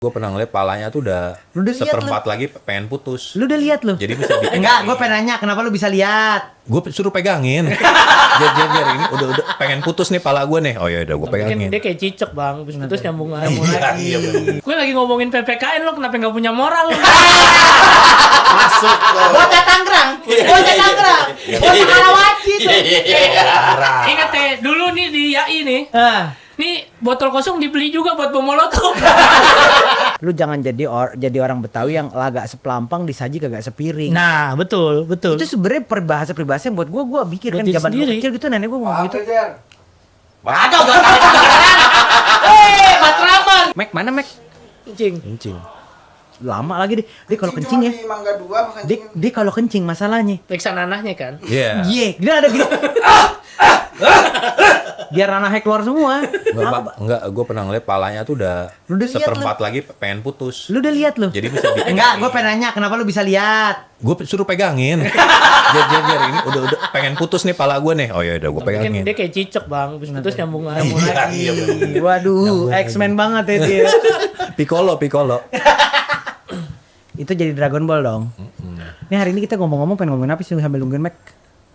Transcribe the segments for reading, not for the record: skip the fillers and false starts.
Gue pernah ngeliat palanya tuh udah seperempat lagi pengen putus. Lu udah lihat lu? Jadi bisa bikin. Enggak, gue pengen nanya kenapa lu bisa lihat? Gue suruh pegangin. Biar ini udah pengen putus nih pala gue nih. Oh ya udah gue pegangin. Dia kayak cicak bang, habis putus nyambung lagi. Iya. Gue lagi ngomongin PPKN lo kenapa nggak punya moral lo? Masuk. Bocah Tangerang, bocah Tangerang, bocah Karawaci tuh. Ingat ya, dulu nih di YAI nih. Nih botol kosong dibeli juga buat bom molotov. Lu jangan jadi orang Betawi yang agak seplampang disaji kagak sepiring. Nah betul. Itu sebenarnya peribahasa yang buat gue pikir kan Buat diri zaman sendiri. kecil gitu nenek gue ngomong gitu. Ada Mak Matraman. Mek mana Mek? kencing. Lama lagi dia kalau kencing ya. Mangga 2 makan Dia kalau kencing masalahnya. Periksa nanahnya kan. Iya. Iya, dia ada gitu. Biar ranahnya keluar semua. Enggak, gue pernah ngeliat palanya tuh udah Lu udah lihat seperempat lagi pengen putus. Lu udah lihat lu? Jadi bisa bikin. Enggak, gue pengen nanya kenapa lu bisa lihat? Gue suruh pegangin. Biar ini udah pengen putus nih pala gue nih. Oh ya udah gue pegangin. Dia kayak cicak bang, habis putus nyambung lagi. Waduh, X-Men banget ya dia. Piccolo. Itu jadi Dragon Ball dong. Nih hari ini kita ngomong-ngomong pengen ngomongin apa sih sambil nungguin Mac?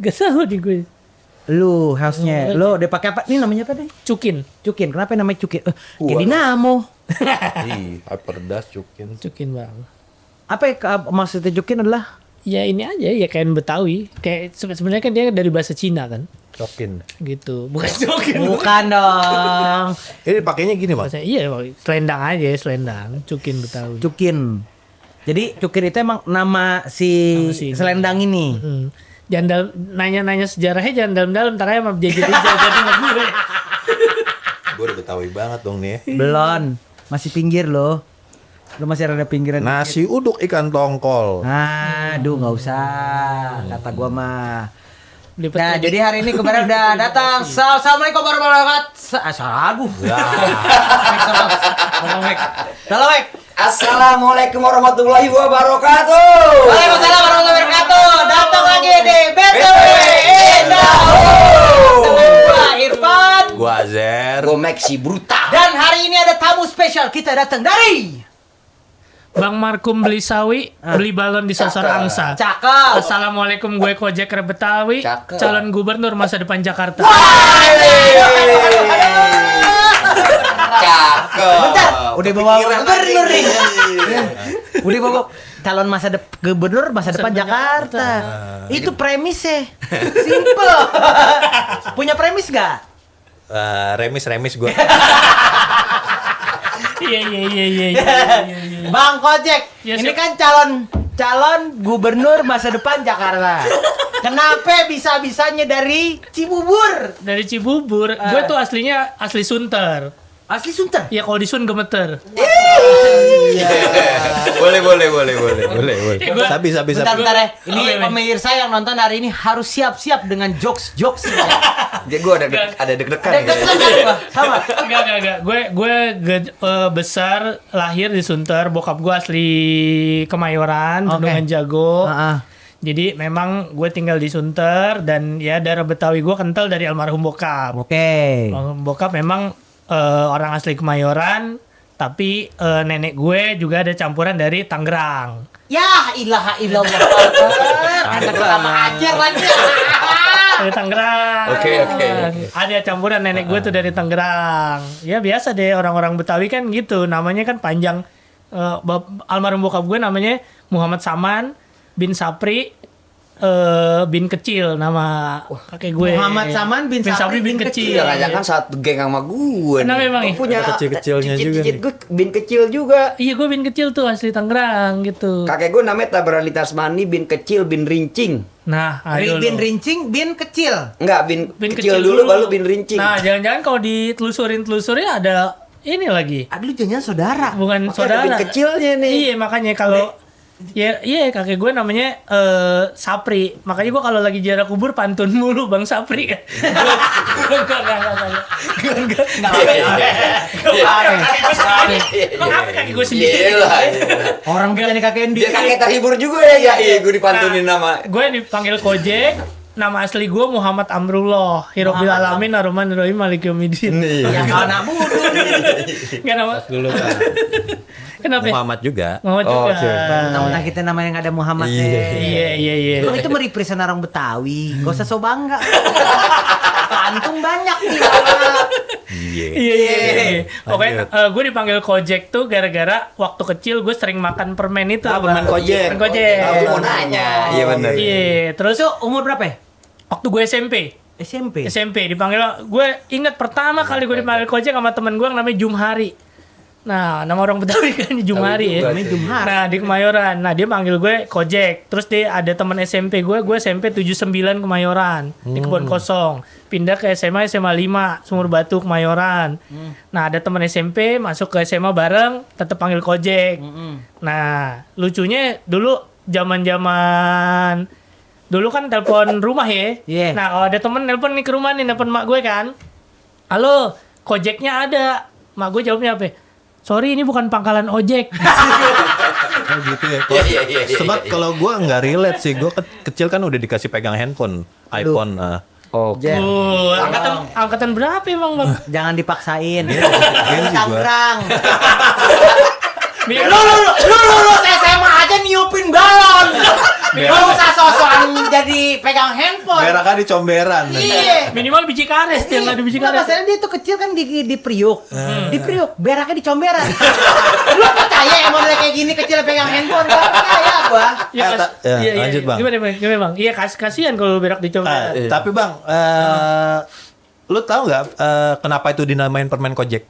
Gak tahu di gue. Lu house-nya, lu udah pakai apa? Ini namanya apa deh? Cukin. Kenapa namanya Cukin? Kayak Dinamo. Ih, hyperdas cukin. Cukin bang. Apa ya, maksudnya Cukin adalah? Ya ini aja ya kayak Betawi. Kayak sebenarnya kan dia dari bahasa Cina kan. Cokin. Gitu. Bukan cukin. Bukan dong. Ini pakainya gini, Bang. Bahasa, iya bang. Selendang aja, selendang. Cukin Betawi. Cukin. Jadi Cukin itu emang nama si selendang ini. Jangan nanya-nanya sejarahnya jangan dalam-dalam, ntar aja sama jadi sama gue. Gue udah Betawi banget dong nih. Belum, masih pinggir loh. Lu masih ada pinggiran. Nasi uduk ikan tongkol. Aduh, nggak usah. Kata gua mah. Nah, jadi hari ini kemarin udah datang. Assalamualaikum warahmatullahi wabarakatuh. Salah aduh. Salam, Mek. Assalamualaikum warahmatullahi wabarakatuh. Waalaikumsalam warahmatullahi wabarakatuh. Datang lagi di BTW Indaho. Gua Irfan. Gua Azer. Gue Maxi Bruta. Dan hari ini ada tamu spesial. Kita datang dari Bang Markum beli sawi, beli balon di Sosor Angsa. Cakep. Assalamualaikum, gue Kojek Betawi, Cakep. calon gubernur masa depan Jakarta. Cakep. Bentar, udah bawa gubernur nih. Udah bawa calon gubernur masa depan Jakarta. Itu premisnya. Simple. Punya premis gak? Remis gue. Iya. Bang Kojek, Ya, ini siap. kan calon gubernur masa depan Jakarta. Kenapa bisa-bisanya dari Cibubur? Dari Cibubur, gue tuh aslinya asli Sunter. Asli Sunter. Ya kalau di Sun gemeter. Boleh. Sabi. Bentar ya. Ini Oke. pemirsa yang nonton hari ini harus siap-siap dengan jokes-jokes. Jadi gue ada deg-degan. Sama. Enggak. Gue besar lahir di Sunter. Bokap gue asli Kemayoran, Oke. Bendungan Jago. Heeh. Jadi memang gue tinggal di Sunter dan ya darah Betawi gue kental dari almarhum bokap. Oke. Almarhum bokap memang orang asli Kemayoran, tapi nenek gue juga ada campuran dari Tangerang. Ya ilaha illallah. Anak sama ajar lagi. Dari Tangerang. Oke. Ada campuran nenek gue tuh dari Tangerang. Ya biasa deh orang-orang Betawi kan gitu. Namanya kan panjang. Almarhum bokap gue namanya Muhammad Saman bin Sapri bin Kecil, nama kakek gue. Muhammad Saman bin Sapri bin Kecil. Jangan-jangan satu geng sama gue. Kenapa emang ya? Punya Kecil-kecilnya juga cicit gue bin kecil juga. Iya gue bin Kecil tuh asli Tangerang gitu. Kakek gue namanya Tabrani Tasmani bin kecil bin rincing. Nah, ayo Bin lo. rincing, bin kecil. Enggak, bin kecil dulu baru bin rincing. Nah, jangan-jangan kalau ditelusurin ada ini lagi. Aduh, jangan saudara. Bukan Makanya saudara. bin kecilnya nih. Iya, makanya kalau iya kakek gue namanya Sapri. Makanya gue kalau lagi ziarah kubur pantun mulu Bang Sapri kan. Enggak. Kakek gue sendiri. Iyalah. Orang punya kakek Dia kakek terhibur juga ya. Iya, gue dipantunin nama. Gue dipanggil Kojek nama asli gue Muhammad Amrullah. Hirobil alamin aroman rohim malik yaumiddin. Ya anak bodoh. Enggak nama. Dulu kan. Kenapa? Muhammad juga. Muhammad juga. Nah, kita namanya nggak ada Muhammad Iya. Lu itu merepresent orang Betawi. Gak usah so bangga. Antum banyak nih. Iya. Pokoknya gue dipanggil Kojek tuh gara-gara waktu kecil gue sering makan permen itu. Permen Kojek. Permen Kojek. Aku mau nanya. Iya benar. Iya. Terus Itu umur berapa ya? waktu gue SMP dipanggil, gue ingat pertama kali gue dipanggil Kojek sama temen gue yang namanya Jumhari. Nah, nama orang Betawi kan Jumhari ya. Namanya Jumhari. Nah, di Kemayoran. Nah, dia panggil gue Kojek. Terus dia ada teman SMP gue SMP 79 Kemayoran di Kebon Kosong. Pindah ke SMA 5 Sumur Batu Kemayoran. Nah, ada teman SMP masuk ke SMA bareng, tetap panggil Kojek. Nah, lucunya dulu zaman-zaman dulu kan telepon rumah ya. Iya. Nah, kalau ada temen nelpon nih ke rumah nih, nelpon mak gue kan. Halo, Kojeknya ada. Mak gue jawabnya apa? Sorry, ini bukan pangkalan ojek. Oh gitu ya. Iya. Sebab kalau gue nggak relate sih, gue kecil kan udah dikasih pegang handphone, iPhone. Jer. Angkatan berapa emang bang? Jangan dipaksain. Iya sih gua. Tangerang. Lu Lu SMA aja niupin balon. Lu usah sosokan jadi pegang handphone. Beraknya di comberan. Iya. minimal biji karet dia nggak ada biji Enggak, karet. masalahnya dia tuh kecil kan di Priuk. Di Priuk, beraknya di comberan. Lu percaya ya model kayak gini kecil pegang handphone? Gak percaya gua. Lanjut, Bang. Gimana bang? Iya kasihan kalau berak dicoba. Tapi Bang, lu tahu nggak kenapa itu dinamain permen Kojek?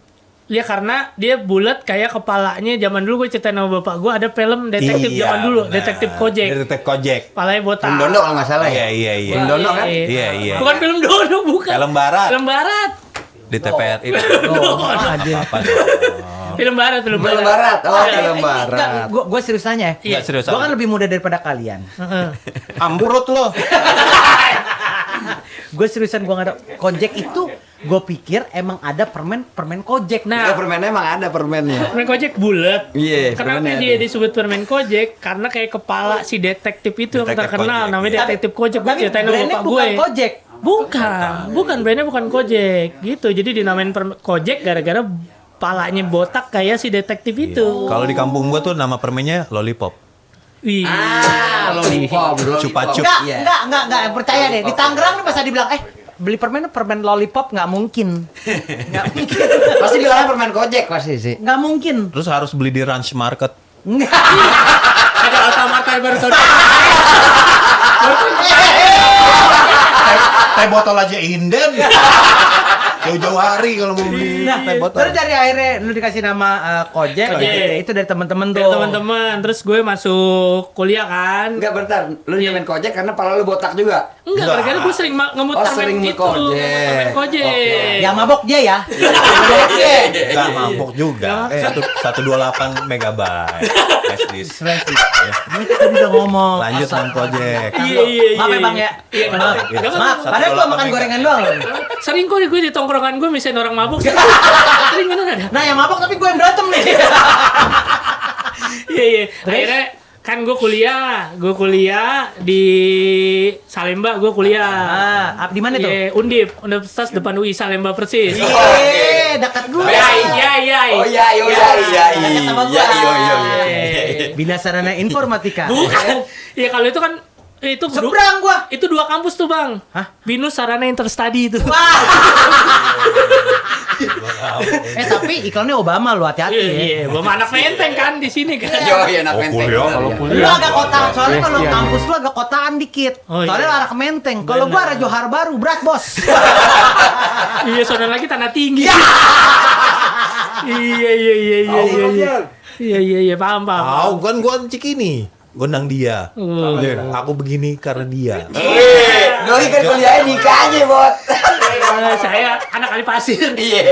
Ya karena dia bulat kayak kepalanya. Zaman dulu gue ceritain sama bapak gue ada film detektif zaman dulu, detektif Kojek. Detektif Kojek. Kepalanya botak. Film Dono kalau nggak salah ya. Iya. Film Dono kan? Iya. Bukan film Dono, bukan. Film barat. Film barat. Di TVRI. Apa? Film barat. Film Barat. Oh, film Enggak, Barat. gua serius nanya. Iya, serius. Gua kan lebih muda daripada kalian. Amburut lo. Gue seriusan gua nggak ada Kojek itu. Gue pikir emang ada permen Kojek. Nah, Ya, permennya emang ada permennya. permen Kojek bulat. Iya, Kenapa permennya dia ada. disebut permen Kojek? Karena kayak kepala si detektif itu yang Detektif terkenal Kojek, namanya iya. detektif Kojek. Gue Tapi ceritain sama brandnya bapak bukan gue. Kojek. Bukan brandnya bukan Kojek gitu. Jadi dinamain Kojek gara-gara palanya botak kayak si detektif itu. Kalau di kampung gua tuh nama permennya Lollipop. Wih. Lollipop. Cupa-cup. Enggak, percaya deh. Di Tangerang masa dibilang beli permen Lollipop nggak mungkin. Nggak mungkin. Pasti bilangnya permen Kojek pasti sih. Nggak mungkin. Terus harus beli di Ranch Market. Nggak. Ada Alfamart kayak baru saudara. Teh botol aja inden. Jauh-jauh hari kalau mau beli Nah, teh botol. terus dari akhirnya lu dikasih nama Kojek, Kojek. itu dari teman-teman tuh. Dari teman-teman. Terus gue masuk kuliah kan. Enggak bentar, lu nyemen Kojek karena pala lu botak juga. Enggak, gara-gara gue sering ngemut Oh, permen sering itu. Kojek. Permen Kojek. Yang mabok dia ya. Enggak mabok juga. 128 megabyte flash disk. Ini tadi udah ngomong. Lanjut Bang Kojek. Iya. Maaf ya Bang ya. Iya, Maaf. Nggak apa-apa. Maaf. Padahal gua makan gorengan doang. Sering kok gue di tongkrongan gue misalnya orang mabuk. Sering bener ada. Nah, yang mabok tapi gue yang berantem nih. Iya. Akhirnya kan gue kuliah di Salemba, gue kuliah. Di mana tuh? Iya, Universitas depan UI Salemba persis. Iya, dekat gue. Iya. Oh iya. Dekat sama gua. Iya. Bina Sarana Informatika. Bukan. Ya kalau itu kan itu Seberang gua. Itu 2 kampus tuh, Bang. Hah? Binus Sarana Interstudy itu. Wah. Tapi iklannya Obama lu hati-hati ya. Iya, belum anak menteng kan di sini kan. Yo, iya anak menteng. Lu agak kota, soalnya kalau kampus lu agak kotaan dikit. Oh, iya. Soalnya lu arah ke Menteng. Kalau gua arah Johar Baru, berat bos. Iya, saudara lagi tanah tinggi. Iya, paham. Tahu kan gua Cikini. Gondang dia. Aku begini karena dia. Doi kan kuliahnya nikah aja, Bot. Saya anak kali pasir. Iya.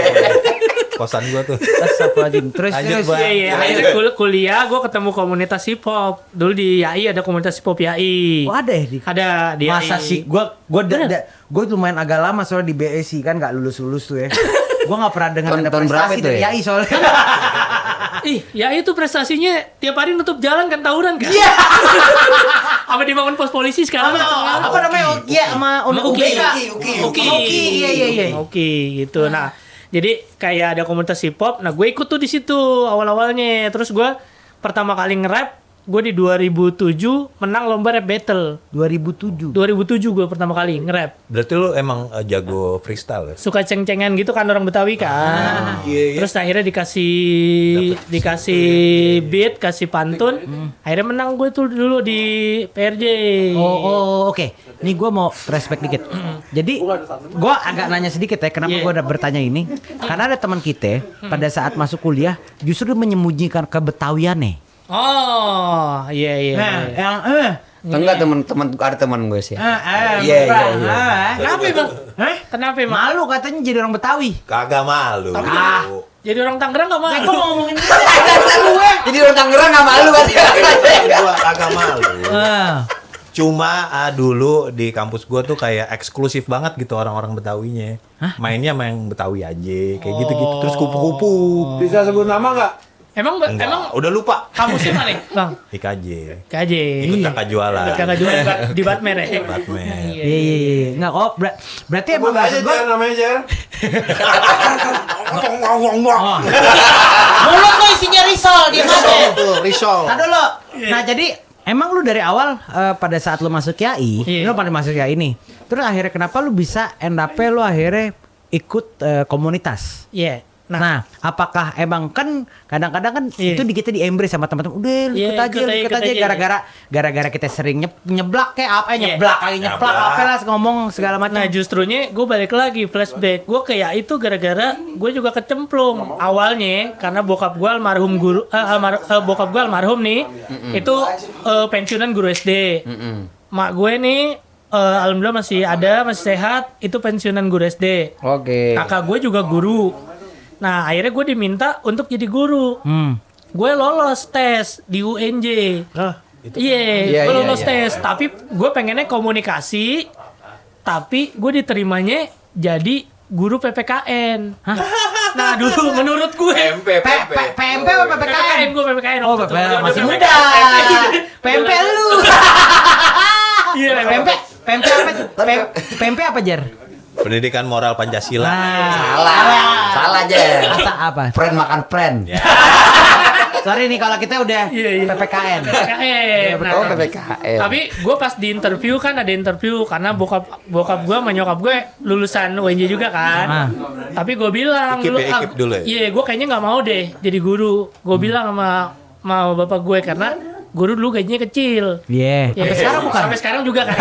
Kosan gua tuh. Astagfirullahaladzim. Terus Lanjut, terus. Bang. Iya. Akhirnya kuliah, gue ketemu komunitas hip hop. Dulu di YAI ada komunitas hip hop YAI. Oh, ada ya di Ada di Masa YAI. sih gue lumayan agak lama soalnya di BSI kan nggak lulus tuh ya. Gue nggak pernah dengar ada Tahun berapa prestasi itu dari ya? YAI soalnya. Ih, YAI itu prestasinya tiap hari nutup jalan kan tawuran kan? Iya. Apa dibangun pos polisi sekarang? Apa namanya? Oke sama Uki. Iya. Oke gitu. Nah, jadi kayak ada komunitas hip hop. Nah, gue ikut tuh di situ awal-awalnya. Terus gue pertama kali nge-rap, gue di 2007 menang lomba rap battle. 2007 gue pertama kali nge-rap. Berarti lu emang jago freestyle ya? Suka ceng-cengan gitu kan orang Betawi kan. Terus akhirnya dikasih beat, kasih pantun. Akhirnya menang gue tuh dulu di PRJ. Oke. Nih gue mau flashback dikit. Jadi gue agak nanya sedikit ya, kenapa gue udah bertanya ini? Karena ada teman kita pada saat masuk kuliah justru dia menyembunyikan kebetawiannya. Oh, iya. Nah, yang Enggak teman-teman ada teman gue sih. Iya. Kenapa Bang? Kenapa Bang? Malu katanya jadi orang Betawi. Kagak malu. Jadi orang Tangerang gak malu. Gue ngomongin Jadi orang Tangerang enggak malu katanya. Gua kagak malu. Cuma dulu di kampus gua tuh kayak eksklusif banget gitu orang-orang Betawinya. Mainnya sama yang Betawi aja, kayak gitu-gitu. Terus kupu-kupu. Bisa sebut nama nggak? Emang Udah lupa. kampusnya mana, Bang? IKJ. KJ. Ikut kakak jualan. Kakak jualan di Batmer ya. Batman. Iya. Enggak kok. Berarti emang Sebut aja maksud gue Jar, namanya Jar. mulut lo isinya risol dia Tuh, risol. Tadi lo. Nah, jadi emang lu dari awal pada saat lu masuk KI, lu pada masuk KI ini. Terus akhirnya kenapa lu bisa end up-nya lu akhirnya ikut komunitas? Iya. Nah, apakah emang kan kadang-kadang kan itu kita di embrace sama teman-teman. Udah lu ikut aja gara-gara kita sering nyeblak kayak apa nyeblak apa lah ngomong segala macam. Nah, justrunya gue balik lagi flashback. Gue kayak itu gara-gara gue juga kecemplung. Awalnya karena bokap gue almarhum guru bokap gue almarhum nih. Itu pensiunan guru SD. Mak gue nih alhamdulillah masih sehat. Itu pensiunan guru SD. Oke. Kakak gue juga guru. Nah, akhirnya gue diminta untuk jadi guru. Gue lolos tes di UNJ. Iya, gue lolos tes. Tapi gue pengennya komunikasi. Tapi gue diterimanya jadi guru PPKN. Nah, dulu menurut gue PMP apa PPKN? Gue PPKN. Oh, PPKN masih muda. PMP lu. Iya, PMP apa? PMP apa, Jar? Pendidikan moral Pancasila. Salah aja. Asa apa? Friend makan friend. Sorry nih kalau kita udah PPKN. PPKN. Nah, PPKN. tapi gue pas di interview kan ada interview karena bokap gue sama nyokap gue lulusan UNJ juga kan. Tapi gue bilang Ikip dulu ya? Iya, gue kayaknya nggak mau deh jadi guru. Gue bilang sama bapak gue karena guru dulu gajinya kecil. Iya. Ya, Sampai sekarang bukan. Sampai sekarang juga kan.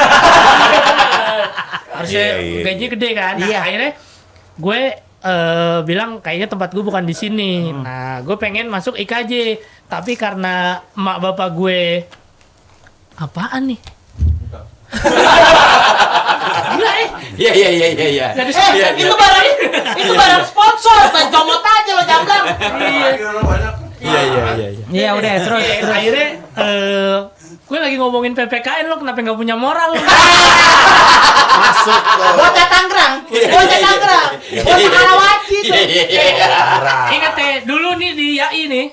Harusnya gajinya gede kan. Nah, akhirnya gue bilang kayaknya tempat gue bukan di sini. Nah, gue pengen masuk IKJ, tapi karena emak bapak gue apaan nih? Gila Iya. Itu barang sponsor, main comot aja lo jamblang. Iya udah terus. Akhirnya gue lagi ngomongin PPKN, lo kenapa nggak punya moral lo? Masuk loh. Bocah Tangerang. Bocah Karawaci tuh. Ingat dulu nih di YAI nih.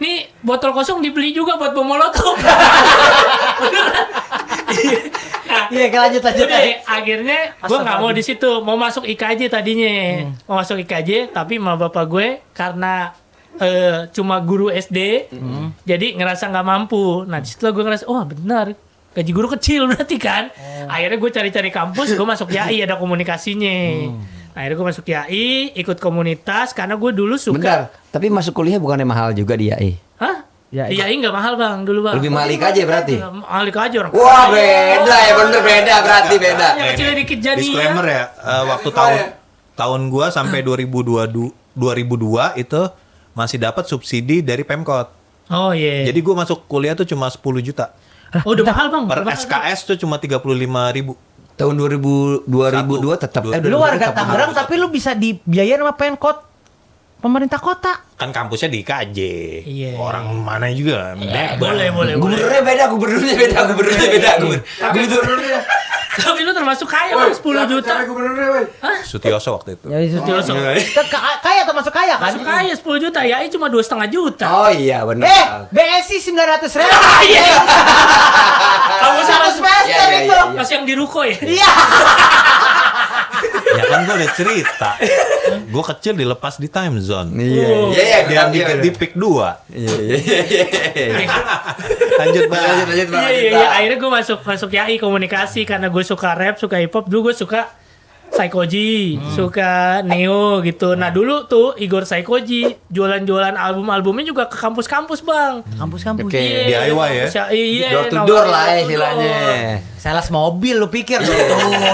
Nih botol kosong dibeli juga buat bom molotov. Iya, lanjut. Akhirnya gue nggak mau di situ, mau masuk IKJ tadinya, mau masuk IKJ, tapi sama bapak gue karena cuma guru SD, jadi ngerasa nggak mampu. Nah, setelah gue ngerasa, benar, gaji guru kecil berarti kan. Akhirnya gue cari-cari kampus, gue masuk YAI ada komunikasinya. Akhirnya gue masuk YAI, ikut komunitas karena gue dulu suka. Bentar, tapi masuk kuliah bukannya mahal juga di YAI? Hah? YAI nggak mahal bang, dulu bang. Lebih mahal IKJ berarti? Mahal IKJ orang. Wah beda ya, bener beda berarti beda. Yang kecil dikit jadi. Disclaimer ya, waktu tahun gua sampai 2002 itu masih dapat subsidi dari Pemkot. Oh iya. Jadi gua masuk kuliah tuh cuma 10 juta. Oh udah mahal bang. Per SKS tuh cuma 35.000. Tahun 2002 tetap. Lu warga Tangerang tapi lu bisa dibiayain sama Pemkot pemerintah kota. Kan kampusnya di IKJ. Iya. Orang mana juga. Boleh. Gubernurnya beda. Gubernurnya. Tapi lu termasuk kaya bang, 10 juta. Sutioso waktu itu. Ya itu kaya atau masuk kaya kan? Masuk kaya 10 juta, YAI cuma 2,5 juta. Oh iya benar. BSD Messi 900.000. Kamu sama 1 semester Iya, iya, itu. iya. Pas yang di ruko ya? Iya. Ya kan gue udah cerita. Gue kecil dilepas di time zone. Iya, Oh. iya, Dia di pick 2. Iya, iya, iya. Lanjut Bang. Lanjut, Bang. Iya. Akhirnya gue masuk YAI komunikasi karena gue suka rap, suka hip hop. Dulu gue suka Saikoji, suka Neo gitu. Nah dulu tuh Igor Saikoji jualan-jualan album-albumnya juga ke kampus-kampus bang. Kampus-kampus. Oke. DIY ya? Iya. Door to door lah ya istilahnya. Sales mobil lu pikir tuh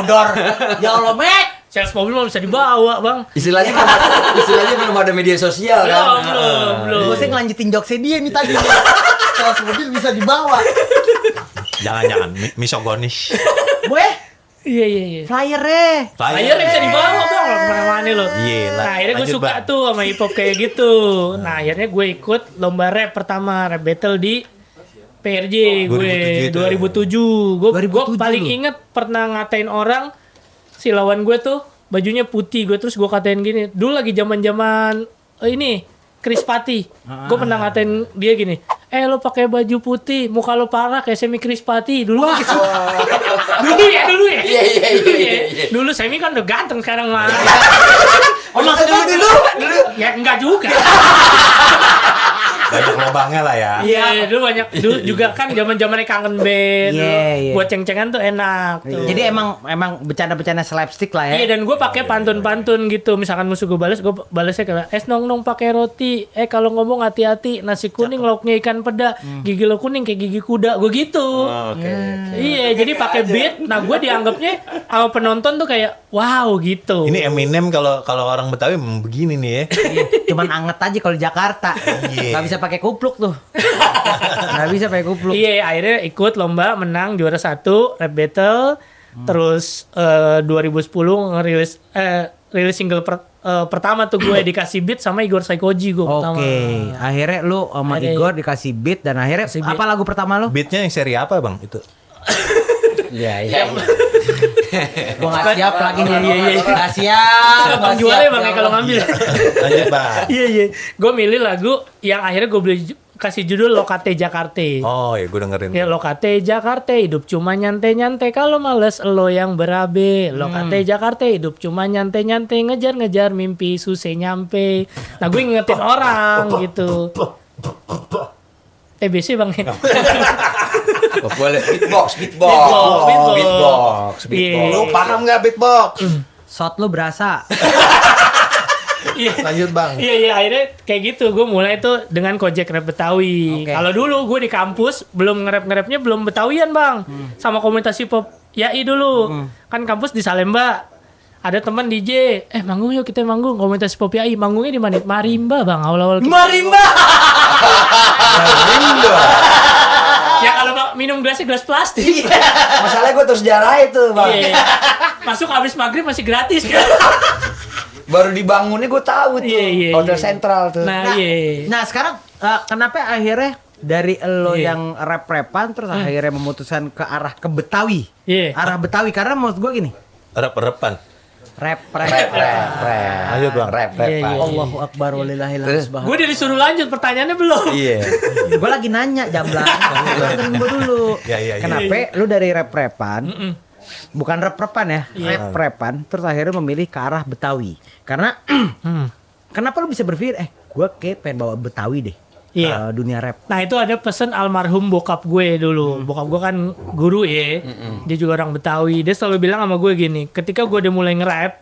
door. Ya Allah, Mek. Sales mobil mah bisa dibawa bang. Istilahnya belum ada media sosial kan. Belum. Gue sih ngelanjutin jokesnya dia nih tadi. Sales mobil bisa dibawa. Jangan misogonis. Gue Iya. flyernya. Akhirnya bisa dibawa bang, kemana-mana lo. Iya lah. Nah akhirnya gue Lanjut, suka Bang. tuh sama hip hop kayak gitu. Nah akhirnya gue ikut lomba rap pertama, rap battle di PRJ gue 2007. Gue 2007 paling lu. inget pernah ngatain orang si lawan gue tuh bajunya putih, gue terus gue katain gini. Dulu lagi zaman-zaman ini Chris Patti. Gue pernah ngatain dia gini. Lo pakai baju putih, muka lo parah kayak Semi Chris Patti. Dulu gitu. dulu ya. Iya. Dulu Semi kan udah ganteng sekarang mah. Oh, maksudnya dulu. Ya enggak juga. Banyak lobangnya lah ya. Iya, dulu banyak. Dulu juga kan zaman-zamannya kangen band. Iya. Buat ceng-cengan tuh enak tuh. Jadi emang bercanda-bercanda slapstick lah ya. Iya, dan gue pakai pantun-pantun gitu. Misalkan musuh gue balasnya kayak nong pakai roti. Kalau ngomong hati-hati, nasi kuning lauknya ikan peda, gigi lo kuning kayak gigi kuda. Gue gitu. Oke. Iya, jadi pakai beat. Nah, gue dianggapnya sama penonton tuh kayak wow gitu. Ini Eminem kalau orang Betawi memang begini nih ya. Cuman anget aja kalau di Jakarta. Iya. Nggak bisa pakai kupluk tuh. Nggak bisa pakai kupluk. Iya, akhirnya ikut lomba, menang juara 1 rap battle. Terus 2010 rilis single pertama tuh gue dikasih beat sama Igor Saikoji gue pertama. Oke, akhirnya lu sama Akhirnya- Igor dikasih beat dan akhirnya Kasih beat. apa lagu pertama lu? Beatnya yang seri apa Bang itu? Iya. Gua nggak siap lagi nih. Iya. Nggak siap. Gampang nggak jualnya siap, bang ya ya kalau Allah. ngambil. Lanjut Bang. Iya. Gue milih lagu yang akhirnya gue kasih judul Lokate Jakarta. Oh ya gue dengerin. Ya Lokate Jakarta, hidup cuma nyantai-nyantai, kalau males lo yang berabe. Lokate Jakarta, hidup cuma nyantai-nyantai, ngejar-ngejar mimpi susah nyampe. Nah gue ngingetin orang gitu. TBC bang ya. Oh, boleh beatbox. Iya. Lu paham nggak beatbox? Shot lu berasa. Iya. Lanjut Bang. Iya akhirnya kayak gitu gue mulai tuh dengan Kojek Rap Betawi. Oke. Kalau dulu gue di kampus belum nge-rapnya belum Betawian bang, sama komunitas hip hop YAI dulu. Kan kampus di Salemba. Ada teman DJ, manggung yuk kita manggung komunitas hip hop YAI. Manggungnya di mana? Marimba bang, awal-awal. Marimba. Ya kalau minum gelasnya gelas plastik. Masalahnya gue terus jarah itu, Bang. Iya. Masuk habis maghrib masih gratis kan. Baru dibangunnya gue tahu tuh. Iya. Hotel Sentral tuh. Nah iya. Nah sekarang kenapa akhirnya dari lo Iya. yang rap-rapan terus akhirnya memutuskan ke arah ke Betawi? Iya. Arah Betawi karena menurut gue gini. Rep-repan. Rap. Lanjut, Bang. Rap. Iya. Allahu Akbar walillahilhamd. Gue udah disuruh lanjut, pertanyaannya belum. Iya. Gue lagi nanya jamblang. Dengerin gue dulu. Iya. Kenapa lu dari rap-rapan bukan rap-rapan ya, Iya. rap-rapan terus akhirnya memilih ke arah Betawi? Karena kenapa lu bisa berpikir gue kayak pengen bawa Betawi deh Iya. ke dunia rap? Nah itu ada pesan almarhum bokap gue dulu. Bokap gue kan guru ya. Dia juga orang Betawi. Dia selalu bilang sama gue gini. Ketika gue udah mulai nge-rap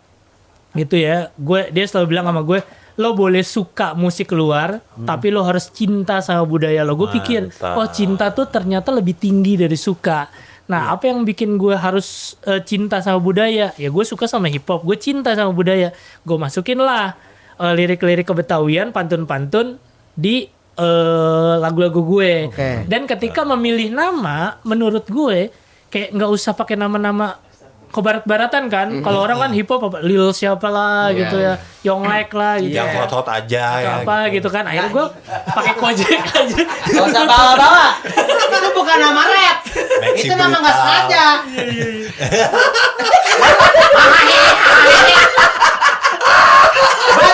gitu ya. Dia selalu bilang sama gue. Lo boleh suka musik luar. Tapi lo harus cinta sama budaya lo. Gue pikir. Mantap. Oh cinta tuh ternyata lebih tinggi dari suka. Nah apa yang bikin gue harus cinta sama budaya. Ya gue suka sama hip hop. Gue cinta sama budaya. Gue masukin lah lirik-lirik kebetawian. Pantun-pantun di lagu-lagu gue. Oke. Dan ketika memilih nama, menurut gue kayak nggak usah pakai nama-nama kebarat-baratan kan. Kalau orang kan hip hop apa Lil siapa lah gitu ya, Yonglek lah gitu. Yang hot-hot aja Atau ya. apa gitu kan. Akhirnya gue pakai Kojek aja. Gak usah bawa-bawa. Itu bukan nama rap. Maxi Itu nama nggak Brutal. sengaja.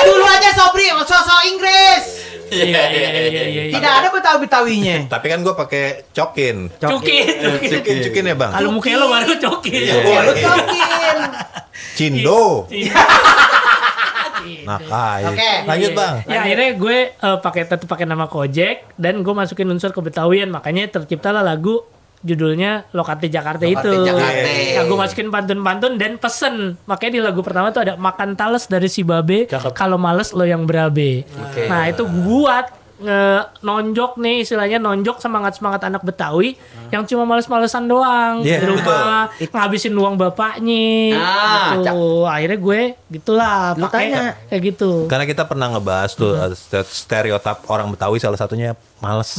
Dulu aja Sobri, sosok Inggris. Iya. Tidak ada Betawi-Betawinya. Tapi kan gue pakai cokin. Cukin ya bang. Kalau mukanya lo baru cokin. Lu cokin. Cindo. Nah, Oke. lanjut bang. Ya akhirnya gue tetap pakai nama Kojek dan gue masukin unsur kebetawian, makanya terciptalah lagu judulnya Lokate Jakarta itu. Jakarta. Ya gue masukin pantun-pantun dan pesen. Makanya di lagu pertama tuh ada makan tales dari si babe, kalau males lo yang berabe. Nah itu buat nonjok nih, istilahnya nonjok semangat anak Betawi yang cuma males-malesan doang Iya, di rumah, ngabisin uang bapaknya. Gitu. Akhirnya gue gitulah Lu pakai tanya. kayak gitu. Karena kita pernah ngebahas tuh stereotip orang Betawi, salah satunya males.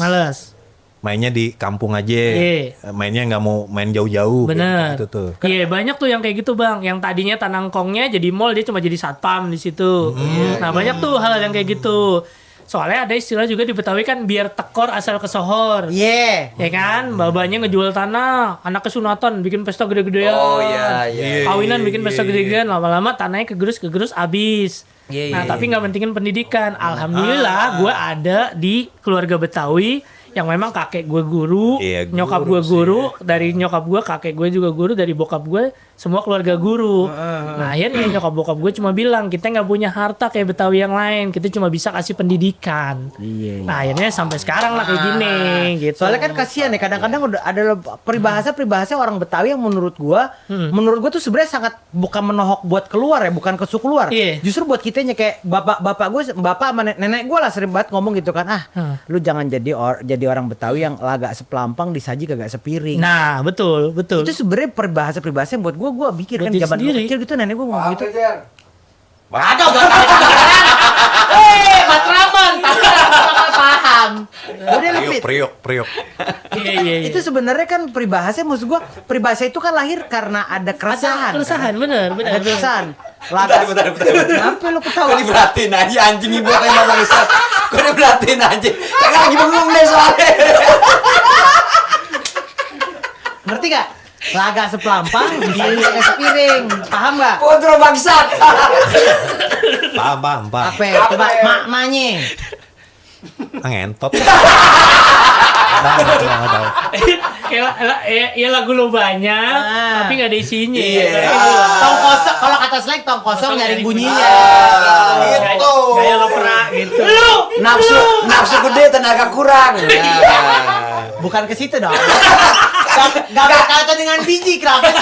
Mainnya di kampung aja. Iya. Mainnya nggak mau main jauh-jauh. Bener. Gitu tuh. Iya banyak tuh yang kayak gitu bang. Yang tadinya tanangkongnya jadi mall, dia cuma jadi satpam di situ. Nah banyak tuh hal yang kayak gitu. Soalnya ada istilah juga di Betawi kan, biar tekor asal kesohor. Iya. Ya kan, babanya ngejual tanah, anak kesunatan bikin pesta gede-gedean. Oh iya. Kawinan bikin pesta gede-gedean, lama-lama tanahnya kegerus abis. Nah tapi nggak pentingin pendidikan. Alhamdulillah gue ada di keluarga Betawi yang memang kakek gue guru, Iya, nyokap gue guru, dari nyokap gue, kakek gue juga guru, dari bokap gue semua keluarga guru. Nah akhirnya nyokap bokap gue cuma bilang, kita nggak punya harta kayak Betawi yang lain, kita cuma bisa kasih pendidikan. Iya. Nah akhirnya sampai sekarang lah kayak gini gitu. Soalnya kan kasihan ya, kadang-kadang udah ada peribahasa orang Betawi yang menurut gua tuh sebenarnya sangat bukan menohok buat keluar ya, bukan ke suku keluar. Iya. Justru buat kitanya, kayak bapak sama nenek gua lah sering banget ngomong gitu kan, lu jangan jadi orang Betawi yang lagak sepelampang disaji kagak sepiring. Nah betul. Itu sebenarnya peribahasa yang buat gua pikir Buat kan diri zaman gua sendiri. kecil gitu, nenek gua ngomong gitu. Ada Matraman, paham. Udah lebih. Priok. Iya. Itu sebenarnya kan peribahasa, maksud gua peribahasa itu kan lahir karena ada keresahan. Keresahan, bener. Ada keresahan. Lagas. Bentar. Kenapa lu ketawa? Kok diperhatiin aja anjing ibu kayak Bang Ustaz. Kok diperhatiin aja. Kayak lagi bengong deh soalnya. Ngerti gak? Laga sepelampang, disaji kagak sepiring. Paham gak? Kontrol bangsat. Paham. Apa? Coba maknanya. Ngentot. Ya lagu lo banyak, tapi nggak ada isinya. Tong kosong, kalau kata slang tong kosong nyaring bunyinya. Gitu. Kayak lo pernah gitu. Nafsu gede tenaga kurang. Bukan ke situ dong. Gak berkaitan dengan biji, kenapa sih?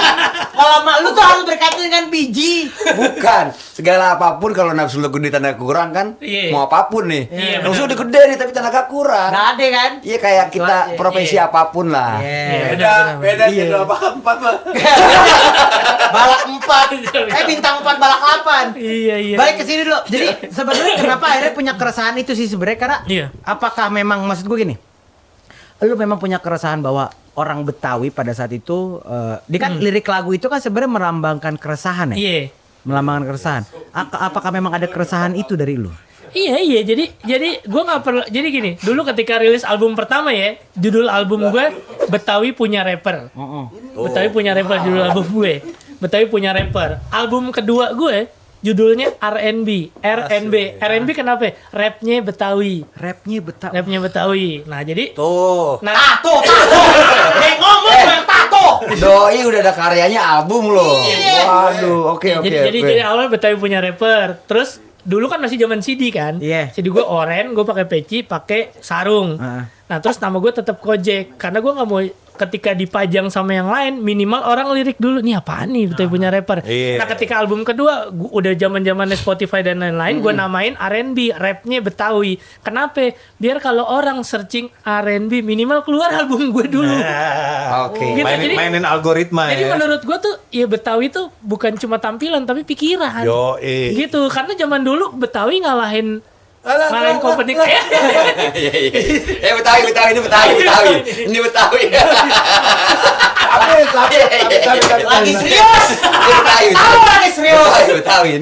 Kalau lu tuh harus berkaitan dengan biji. Bukan. Segala apapun kalau nafsu lu gede tenaga kurang kan, Iya. mau apapun nih. Iya, Nafsu udah gede nih tapi tenaga kurang. Gak ada kan? Iya kayak kita profesi apapun lah. Beda gitu apa-apa mah. Balak 4. Bintang 4 balak 8. Iya. Balik ke sini dulu. Jadi sebenarnya kenapa akhirnya punya keresahan itu sih sebenarnya, karena Iya. apakah memang, maksud gue gini, lu memang punya keresahan bahwa orang Betawi pada saat itu dia kan lirik lagu itu kan sebenarnya melambangkan keresahan ya? Iya. Melambangkan keresahan. Apakah memang ada keresahan itu dari lu? Iya. Jadi gue nggak perlu. Jadi gini, dulu ketika rilis album pertama ya, judul album gue Betawi Punya Rapper. Betawi Punya Rapper judul album gue. Betawi Punya Rapper. Album kedua gue judulnya R&B. R&B kenapa? Rapnya Betawi. Rapnya Betawi. Nah jadi Tuh. Nah, Tato. Ngomong yang tato. Doi udah ada karyanya album loh. Waduh, oke. Jadi awal Betawi Punya Rapper. Terus dulu kan masih zaman CD kan. Iya. CD gue oren, gue pakai peci, pakai sarung. Nah terus nama gue tetap Kojek karena gue nggak mau ketika dipajang sama yang lain, minimal orang lirik dulu, nih apaan nih Betawi Punya Rapper. Iya. Nah ketika album kedua udah zaman-zamannya Spotify dan lain-lain, gue namain R&B, rapnya Betawi. Kenapa? Biar kalau orang searching R&B minimal keluar album gue dulu. Oke. Gitu, jadi- Mainin algoritma Jadi ya. menurut gue tuh ya Betawi tuh bukan cuma tampilan tapi pikiran. Gitu, karena zaman dulu Betawi ngalahin kompetisi. Betawi ini Betawi. Ini Betawi. Lagi serius. Tahu lagi serius. Betawi.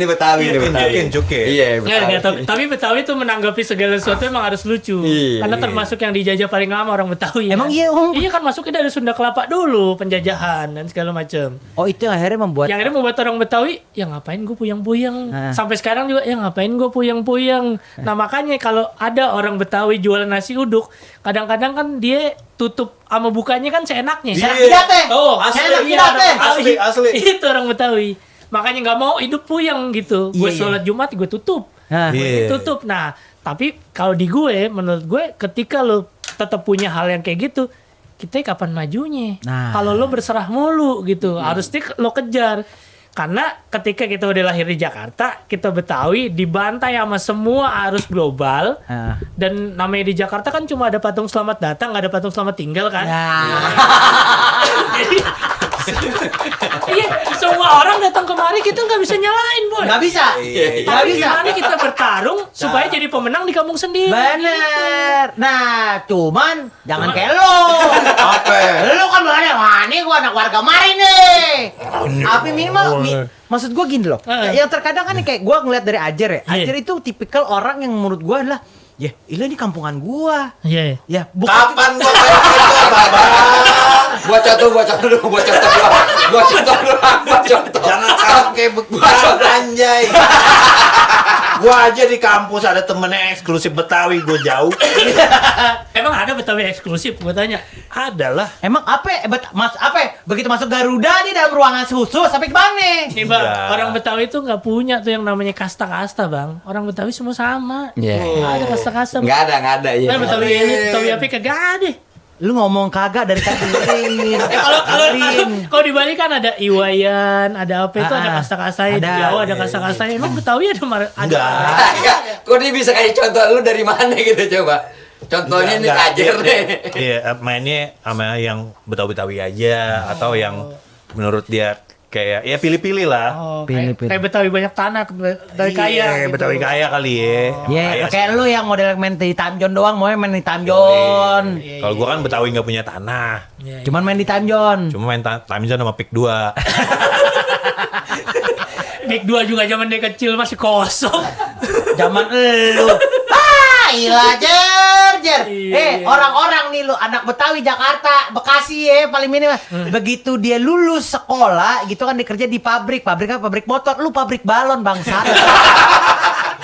Mungkin cuke. Iya, Nggak, tapi Betawi tuh menanggapi segala sesuatu emang harus lucu. Iya, Karena termasuk yang dijajah paling lama orang Betawi. Emang kan? iya, Om? Iya kan masuknya dari Sunda Kelapa dulu, penjajahan dan segala macam. Oh, itu yang akhirnya membuat Yang akhirnya membuat orang Betawi, ya ngapain gue puyeng-puyeng. Nah. Sampai sekarang juga, ya ngapain gue puyeng-puyeng. Nah makanya kalau ada orang Betawi jualan nasi uduk, kadang-kadang kan dia tutup sama bukanya kan seenaknya. Iya. tidak teh. Oh, Seenak iya, tidak, orang teh. Betawi. Asli. Itu orang Betawi. Makanya nggak mau hidup puyeng gitu. Gue Iya, iya. sholat Jumat gue tutup. Nah. Iya. Tutup. Nah, tapi kalau di gue, menurut gue, ketika lo tetap punya hal yang kayak gitu, kita kapan majunya? Nah. Kalau lo berserah mulu gitu, harusnya lo kejar. Karena ketika kita udah lahir di Jakarta, kita Betawi dibantai sama semua arus global. Nah. Dan namanya di Jakarta kan cuma ada patung selamat datang, nggak ada patung selamat tinggal kan? Iya, semua orang datang kemari kita nggak bisa nyalain, boy. Nggak bisa. Tapi Nggak bisa. gimana kita bertarung supaya jadi pemenang di kampung sendiri? Bener. Nah, cuman jangan kayak lo. Apa? Lo kan bilangnya, wah ini gua anak warga mari nih. Tapi minimal, maksud gua gini loh. Yang terkadang kan nih kayak gua ngeliat dari Ajer ya. Iya. Ajer itu tipikal orang yang menurut gua adalah, ya ini kampungan gua. Iya. Ya, bukan. Kapan gua kayak gitu, Babang? Buat contoh. Jangan sekarang kayak begitu anjay. Gua aja di kampus ada temennya eksklusif Betawi, gua jauh. Emang ada Betawi eksklusif? Gue tanya. Ada lah. Emang apa? Begitu masuk Garuda di dalam ruangan khusus sampai kemana? Nih bang, Enggak. orang Betawi itu nggak punya tuh yang namanya kasta-kasta bang. Orang Betawi semua sama. Iya. Nggak ada kasta-kasta. Nggak ada. Iya. Nah, Betawi ini, Betawi apa kagak ada. Lu ngomong kagak dari tadi. Kalau di Bali kan ada Iwayan, ada apa itu ada Ah, kasta-kastanya. Di ada. Jawa ada kasta-kastanya. Emang Betawi ada Enggak. Kok dia bisa kayak contoh lu dari mana gitu coba? Contohnya nih Enggak. Ajer nih. Iya, mainnya sama yang Betawi-Betawi aja atau yang menurut dia kayak ya pilih-pilih lah. Oh, Pilih. kayak Betawi banyak tanah, dari kaya. Iya, gitu. Betawi kaya kali ya. Ya, Kaya kayak lu yang model main di Time Zone doang, mau main di Time Zone. sih. Kalau gua kan Betawi nggak punya tanah. Iya, iya. Cuman main di Time Zone. Cuma main time zone sama pick 2. Big 2 juga zaman dia kecil masih kosong. Zaman lu. Iya, Jer. Iya. Orang-orang nih lu anak Betawi Jakarta, Bekasi ya paling minimal. Begitu dia lulus sekolah gitu kan dia kerja di pabrik apa? Pabrik motor, lu pabrik balon bangsat.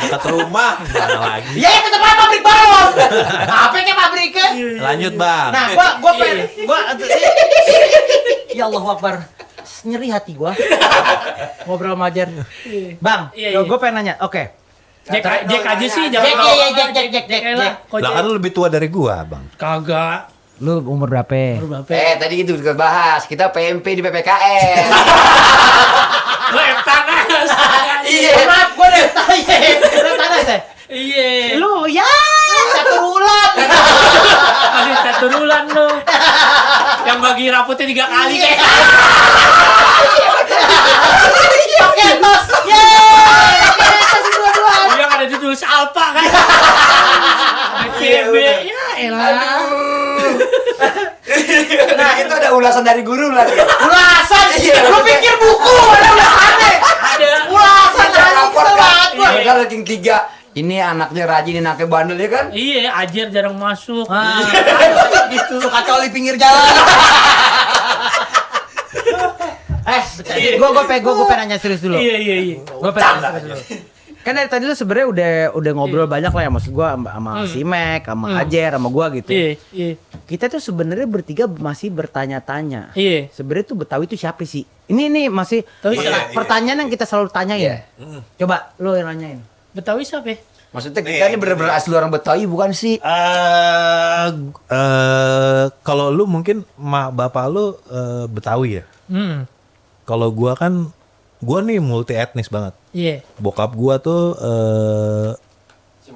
Dekat rumah, mana lagi? Ya itu tempat pabrik balon. Apa kayak pabriknya? Lanjut, Bang. Nah, gua pengen ya Allah Akbar. Nyeri hati gua. Ngobrol sama Jer. Bang, Iya, iya. gua pengen nanya. Oke. Jack aja sih, Jack, jangan Jack. Elah, kok Lah kan lu lebih tua dari gua, Bang. kagak. Lu umur berapa? Berapa? Tadi itu kita bahas, kita PMP di PPKN. Lo Eptanas. Iya. Maaf, gua udah tanya. Lu tanya saya. Iya. Lu ya 1 bulan. Masih 1 bulan lo. Yang bagi rapotnya 3 kali kayak. Pakai tos. Yeay. Tos dua-dua. Yang ada ditulis Alpha kan. BTB. Ya elah. Nah, itu ada ulasan dari guru lah. Ulasan. Lu pikir buku ada ulasannya? Ada. Ulasan Ada anjing rapor kan? banget gua. Iya, kan ranking 3. Ini anaknya rajin, ini anaknya bandel ya kan? Iya, Ajer jarang masuk. Gitu suka coli pinggir jalan. Gue pengen nanya serius dulu. Iya. Gue pengen nanya serius dulu. Kan dari tadi lu sebenarnya udah ngobrol banyak lah ya, maksud gue sama si Mac, sama Ajer, sama gue gitu. Iya. Kita tuh sebenarnya bertiga masih bertanya-tanya. Iya. Sebenarnya tuh Betawi itu siapa sih? Ini masih pertanyaan yang kita selalu tanyain. Coba lu yang nanyain. Betawi siapa ya? Maksudnya kita ini bener-bener asli orang Betawi bukan sih? Kalau lu mungkin bapak lu Betawi ya. Kalau gua kan nih multi etnis banget. Iya. Bokap gua tuh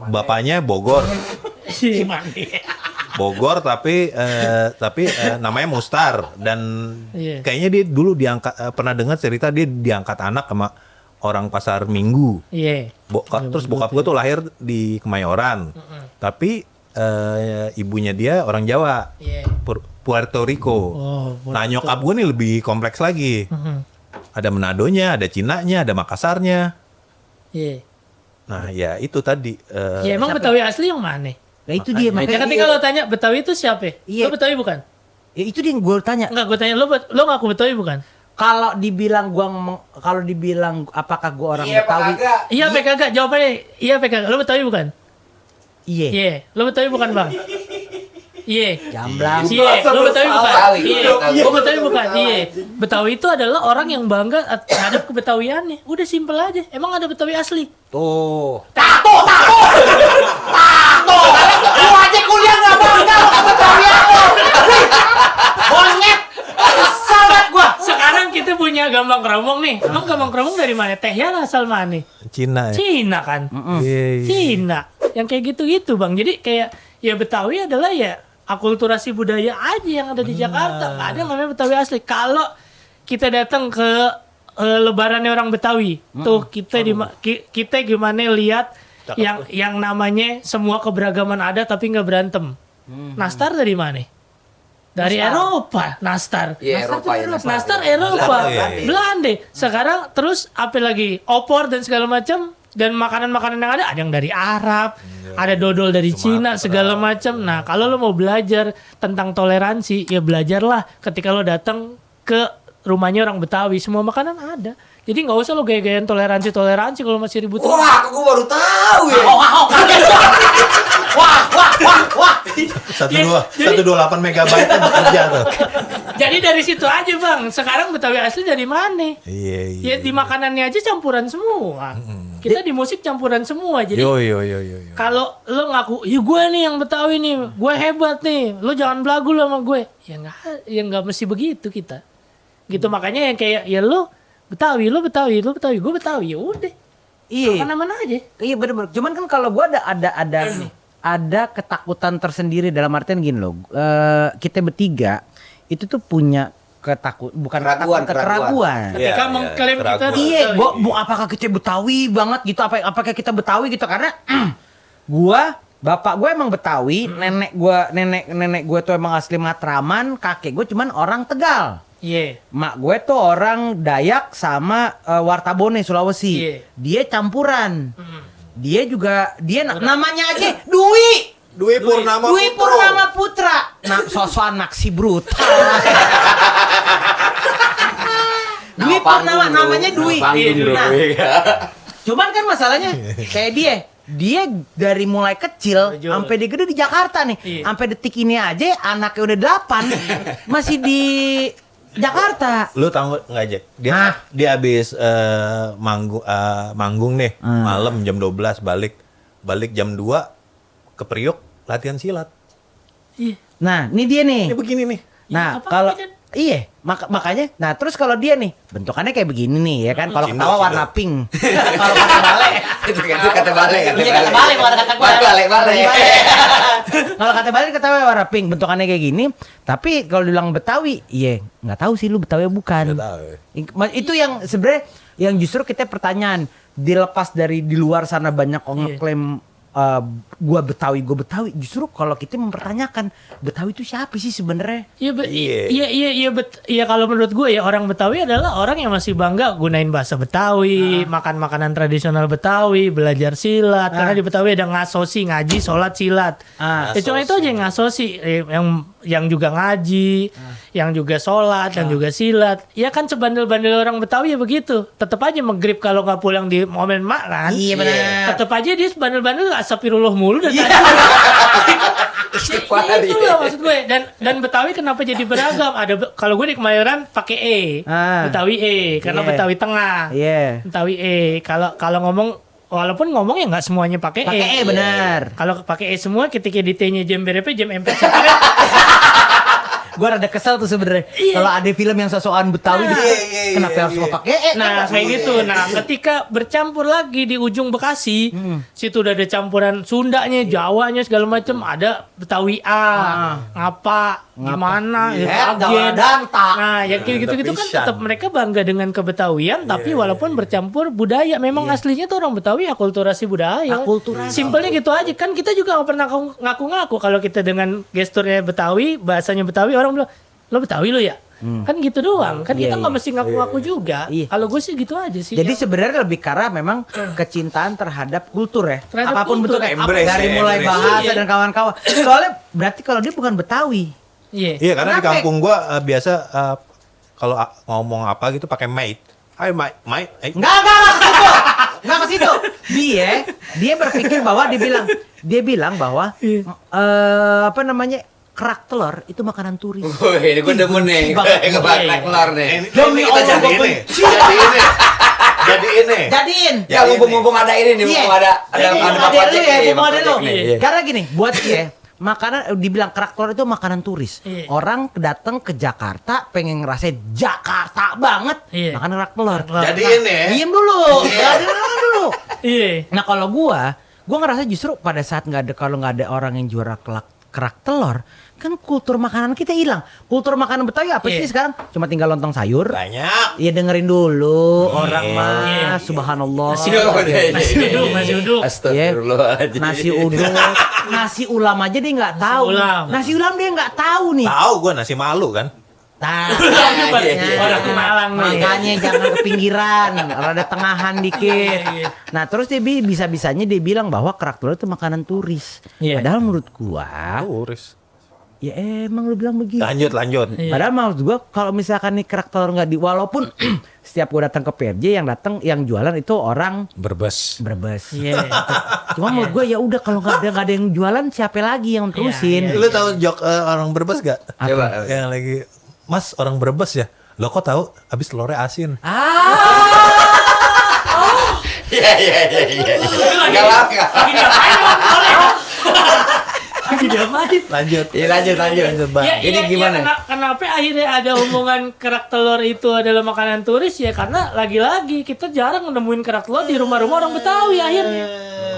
bapaknya Bogor. Bogor tapi namanya Mustar dan Iya. kayaknya dia dulu pernah dengar cerita dia diangkat anak sama orang Pasar Minggu. Iya. Terus bokap gue tuh lahir di Kemayoran. Tapi ibunya dia orang Jawa. Iya. Puerto Rico. Nah nyokap gue nih lebih kompleks lagi. Ada Manadonya, ada Cinanya, ada Makassarnya. Iya. Nah ya itu tadi. Ya emang Betawi asli yang mana? Nah itu dia Ya makanya. ketika lo tanya Betawi itu siapa? Iya. Lo Betawi bukan? Ya, itu dia yang gue tanya. Enggak, gue tanya lo ngaku Betawi bukan? Kalau dibilang apakah gue orang Iya, Pak Betawi? Kagak. Iya apa kagak? Jawabannya iya apa kagak? Lo Betawi bukan? Iya. Iya. Lo Betawi bukan bang? Iya. Jamblang. Iya, lo Betawi bukan? Betawi. Iya, gue Betawi bukan? Iya. Betawi itu adalah orang yang bangga terhadap kebetawiannya. Udah simpel aja. Emang ada Betawi asli? Tuh. Lu aja kuliah nggak bangga lo ke Betawian lo. Monyet. Kesel banget gua. Sekarang kita punya Gambang Kromong nih. Emang Gambang Kromong dari mana? Tehnya asal mana? Cina ya. Cina kan? Iya, iya. Cina. Yang kayak gitu-gitu bang. Jadi kayak ya Betawi adalah ya akulturasi budaya aja yang ada di Jakarta. Nggak ada yang namanya Betawi asli. Kalau kita datang ke lebarannya orang Betawi, tuh kita gimana lihat yang namanya semua keberagaman ada tapi nggak berantem. Nastar dari mana? Dari Eropa, Nastar. Iya, Eropa ya. Nastar Eropa, Belanda, iya. Belanda. Sekarang terus apa lagi? Opor dan segala macam dan makanan-makanan yang ada yang dari Arab, ada dodol dari Cina segala macam. Nah, kalau lo mau belajar tentang toleransi, ya belajarlah ketika lo datang ke rumahnya orang Betawi, semua makanan ada. Jadi nggak usah lo gaya-gayaan toleransi kalau masih ribut. Wah, aku baru tahu ya. Wah. 128 megabyte bekerja tuh. Jadi dari situ aja bang. Sekarang Betawi asli dari mana? Iya. Ya di makanannya aja campuran semua. Kita di musik campuran semua. Jadi Yo. kalau lo ngaku, ya gue nih yang Betawi nih, gue hebat nih, lo jangan belagu lo sama gue. Ya nggak mesti begitu kita. Gitu makanya yang kayak ya lo Betawi, gue Betawi, ya udah. Iya. Mana-mana aja. Iya bener-bener. Cuman kan kalau gua ada ketakutan tersendiri dalam artian gini loh. Kita bertiga itu tuh punya keraguan. Ketika Iya, mengklaim kita keraguan. Iya, Betawi. apakah kita Betawi banget gitu? Apakah kita Betawi gitu? Karena bapak gue emang Betawi, nenek gue tuh emang asli Matraman, kakek gue cuman orang Tegal. Iya. Mak gue tuh orang Dayak sama Wartabone Sulawesi. Iya. Dia campuran. Dia namanya aja Dwi Purnama Putra. Nah, sosokan naksi brutal. Dwi Purnama namanya Dwi. Nah, cuman kan masalahnya kayak dia dari mulai kecil sampai dia gede di Jakarta nih. Iya. Sampai detik ini aja anaknya udah 8 masih di Jakarta. Lu tahu nggak Jack? Dia habis manggung nih malam jam 12 balik jam 2 ke Priok latihan silat. Iya. Nah, ini dia nih. Ini begini nih. Nah, apa-apa kalau kan? iya, makanya nah terus kalau dia nih bentukannya kayak begini nih ya kan. Kalau Cindo, ketawa cindo. warna pink. Kalau kata balik Itu kata balik. Iya kata balik bukan kata gua. Balik. Kalau kata balik kata warna pink bentukannya kayak gini. Tapi kalau dibilang Betawi, iya nggak tahu sih lu Betawi bukan. Nggak tahu. Itu yang sebenarnya yang justru kita pertanyaan dilepas dari di luar sana banyak orang ngeklaim gua Betawi, justru kalau kita mempertanyakan Betawi itu siapa sih sebenarnya? Iya kalau menurut gue ya orang Betawi adalah orang yang masih bangga gunain bahasa Betawi, makan makanan tradisional Betawi, belajar silat karena di Betawi ada ngasosi, ngaji, sholat, silat. Ya cuma itu aja yang ngasosi, yang juga ngaji, yang juga sholat, yang juga silat. Ya kan sebandel-bandel orang Betawi ya begitu. Tetap aja maghrib kalau nggak pulang di momen mak kan. Iya benar. Tetap aja dia sebandel-bandel astagfirullah mulu dan Istighfar. itu loh maksud gue. Dan Betawi kenapa jadi beragam? Ada kalau gue di Kemayoran pakai E. Betawi E karena Iya. Betawi Tengah. Iya. Betawi E. Kalau ngomong walaupun ngomong ya nggak semuanya pakai E. Pakai E benar. Kalau pakai E semua ketika di T-nya jam berapa jam MP1 Gua rada kesel tuh sebenarnya. Kalau ada film yang sosokan Betawi, kenapa harus mau pakai? Nah kayak gitu. Nah ketika bercampur lagi di ujung Bekasi, situ udah ada campuran Sundanya, Jawanya segala macem. Ada Betawi ngapa, gimana, agen. Nah ya kayak gitu-gitu kan tetap mereka bangga dengan kebetawian, tapi walaupun bercampur budaya. Memang aslinya tuh orang Betawi akulturasi budaya. Simpelnya gitu aja. Kan kita juga nggak pernah ngaku-ngaku kalau kita dengan gesturnya Betawi, bahasanya Betawi, orang bilang lo Betawi lo ya. Kan gitu doang. Kan kita nggak mesti ngaku-ngaku juga. Kalau gue sih gitu aja sih. Jadi sebenarnya lebih karena memang kecintaan terhadap kultur ya. Terhadap Apapun kultur. bentuknya. Dari mulai bahasa dan kawan-kawan. Soalnya berarti kalau dia bukan Betawi. Iya, karena di kampung gua biasa kalau ngomong apa gitu pakai mate. Hai mate. Enggak ke situ. Dia berpikir bahwa dia bilang bahwa apa namanya? Kerak telur itu makanan turis. Ini gue demen nih. Kerak telur nih. Ini kita jadiin. Ya mumpung ada ini nih, mumpung ada lu. Karena gini, buat dia makanan dibilang kerak telur itu makanan turis. Orang datang ke Jakarta pengen ngerasain Jakarta banget, makan kerak telur. Jadiin ya. Diem dulu. Iya. Nah kalau gua ngerasa justru pada saat kalau nggak ada orang yang juara kerak telur, kan kultur makanan kita hilang. Kultur makanan Betawi apa sih sekarang? Cuma tinggal lontong sayur. Banyak. Iya dengerin dulu orang mah. Subhanallah. Nasi uduk. Astagfirullahaladzim. Nasi uduk. Nasi ulam aja dia nggak tahu. Nasi ulam dia nggak tahu nih. Tahu gua nasi malu kan. Orang Malang nih. Makanya jangan ke pinggiran, rada tengahan dikit. Nah terus dia bisa-bisanya dia bilang bahwa kerak telur itu makanan turis. Padahal menurut gua Turis. ya emang lu bilang begitu. Lanjut. Padahal maksud gua kalau misalkan nih kerak telur nggak walaupun setiap gua datang ke PRJ yang jualan itu orang Berbes. Cuma menurut gua ya udah kalau nggak ada yang jualan siapa lagi yang terusin. Lu tahu jok orang Berbes gak? Coba. Yang lagi Mas orang Brebes ya? Lo kok tahu? Abis telurnya asin. Iya. Enggak langka. Lagi diapain? Lanjut. Iya lanjut. Jadi gimana? Kenapa akhirnya ada omongan kerak telur itu adalah makanan turis ya? Karena lagi-lagi kita jarang nemuin kerak telur di rumah-rumah orang Betawi akhirnya.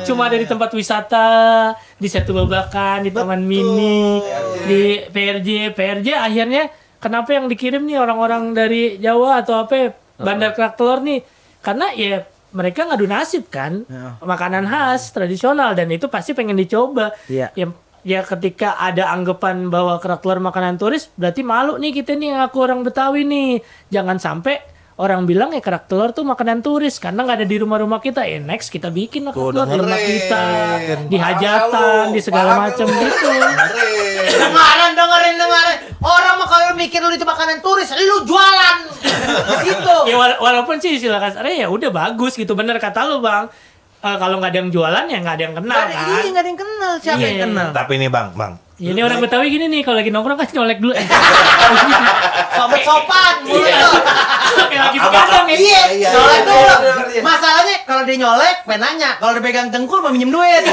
Cuma ada di tempat wisata, di Setu Babakan, di Taman Mini, di PRJ akhirnya. Kenapa yang dikirim nih orang-orang dari Jawa atau apa bandar kerak telur nih? Karena ya mereka ngadu nasib kan, makanan khas tradisional dan itu pasti pengen dicoba. Ya ketika ada anggapan bahwa kerak telur makanan turis, berarti malu nih kita nih ngaku orang Betawi nih. Jangan sampai orang bilang ya kerak telur tuh makanan turis karena nggak ada di rumah-rumah kita. Next kita bikin kerak telur di rumah kita, di hajatan, di segala macam gitu. Dengerin. Orang mah kalau mikir lu itu makanan turis, lu jualan. Gitu. Ya walaupun sih istilah kasarnya ya udah bagus gitu, bener kata lu Bang. Kalau nggak ada yang jualan ya nggak ada yang kenal kan. Iya nggak ada yang kenal. Siapa yang kenal? Tapi nih bang. Ya, ini orang Betawi gini nih, kalau lagi nongkrong kan nyolek dulu. Sopan mulu. Kayak lagi begadang ya. Iya. Nyolek dulu. Masalahnya kalau dia nyolek, penanya. Kalau dia pegang dengkul mau minjem duit.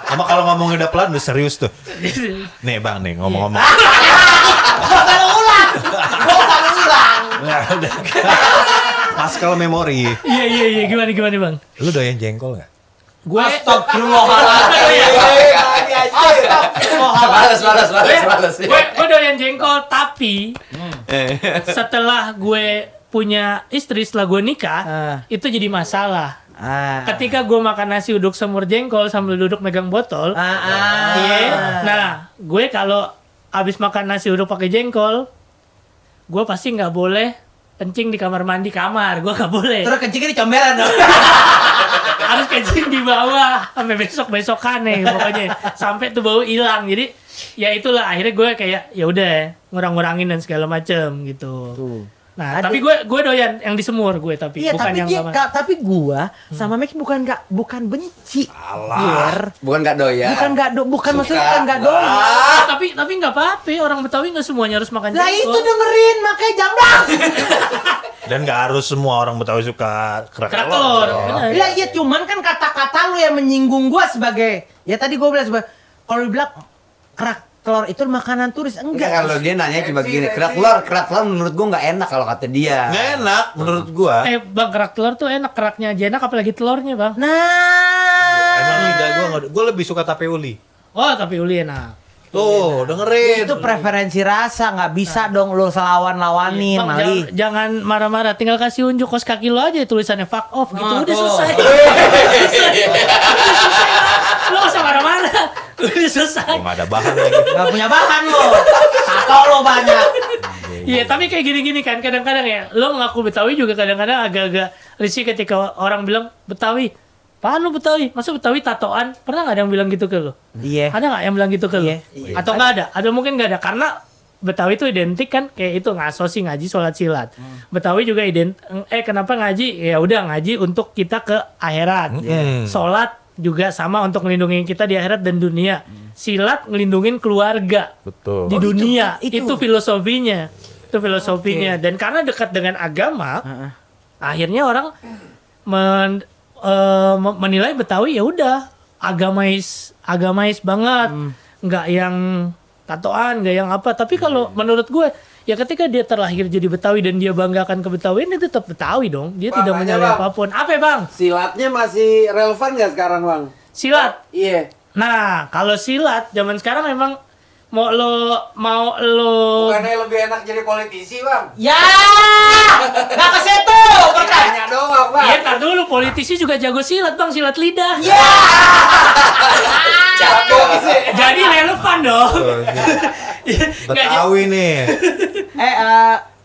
Sama kalau ngomongin udah pelan udah serius tuh. Nih bang nih ngomong-ngomong. Gua selalu ulang. Pascal memori. Iya, gimana Bang? Lu doyan jengkol nggak? Gue Balas. Gue doyan jengkol, tapi setelah gue punya istri, setelah gue nikah, itu jadi masalah. Ketika gue makan nasi uduk semur jengkol sambil duduk megang botol, nah gue kalau abis makan nasi uduk pakai jengkol, gue pasti nggak boleh kencing di kamar mandi gue nggak boleh. Terus kencingnya di comberan dong. Harus kencing di bawah sampai besok-besokan nih pokoknya sampai tuh bau hilang. Jadi ya itulah akhirnya gue kayak ya udah ngurang-ngurangin dan segala macem gitu. Nah, tapi gue doyan yang disemur gue tapi iya, bukan tapi yang tapi gue sama Max bukan benci. Alah. Bukan enggak doyan. Bukan maksudnya enggak doyan. tapi nggak apa-apa, orang Betawi nggak semuanya harus makan jengkol. Lah itu dengerin makanya jambang. Dan nggak harus semua orang Betawi suka kerak telur. Lah iya cuman kan kata-kata lu yang menyinggung gue sebagai ya tadi gue bilang sebagai kalau lu bilang kerak telur itu makanan turis. Enggak, Enggak. kalau dia nanya cuma gini, kerak telur menurut gua nggak enak kalau kata dia. Nggak enak menurut gua. Bang, kerak telur tuh enak, keraknya aja enak apalagi telurnya bang. Nah, Emang lidah gua lebih suka tape uli. Oh tapi uli enak. Tuh, dengerin. itu preferensi rasa, nggak bisa dong lu selawan-lawanin, Bang, Mali. jangan marah-marah, tinggal kasih unjuk kos kaki lo aja tulisannya fuck off gitu, udah selesai. Lo gak usah marah-marah, udah selesai. Gua nggak ada bahan lagi. Nggak punya bahan lo, tato lo banyak. Iya, tapi kayak gini-gini kan kadang-kadang ya, lo mengaku Betawi juga kadang-kadang agak-agak risih ketika orang bilang Betawi. Apaan lu Betawi? Masa Betawi tatoan? Pernah gak ada yang bilang gitu ke lo? Iya. Ada gak yang bilang gitu ke lo? Iya. Atau gak ada? Atau mungkin gak ada? Karena Betawi itu identik kan kayak itu ngasosi ngaji sholat silat. Betawi juga kenapa ngaji? Ya udah ngaji untuk kita ke akhirat. Sholat juga sama untuk ngelindungin kita di akhirat dan dunia. Silat ngelindungin keluarga Betul. di dunia. itu. Itu filosofinya. Itu filosofinya. Dan karena dekat dengan agama, akhirnya orang menilai Betawi ya udah agamais banget, nggak yang tatoan, nggak yang apa. Tapi kalau menurut gue ya ketika dia terlahir jadi Betawi dan dia banggakan ke Betawi, ini tetap Betawi dong. Dia Bang, tidak aja, menyalahkan Bang. apapun. Apa ya, Bang? Silatnya masih relevan nggak sekarang bang? Silat. Iya. Nah kalau silat zaman sekarang memang mau lo Bukannya lebih enak jadi politisi bang? Ya, nggak ke situ. Tanya doang bang. Iya, tar dulu politisi juga jago silat bang, silat lidah. Jago sih. Jadi relevan dong. Nggak, Betawi nih.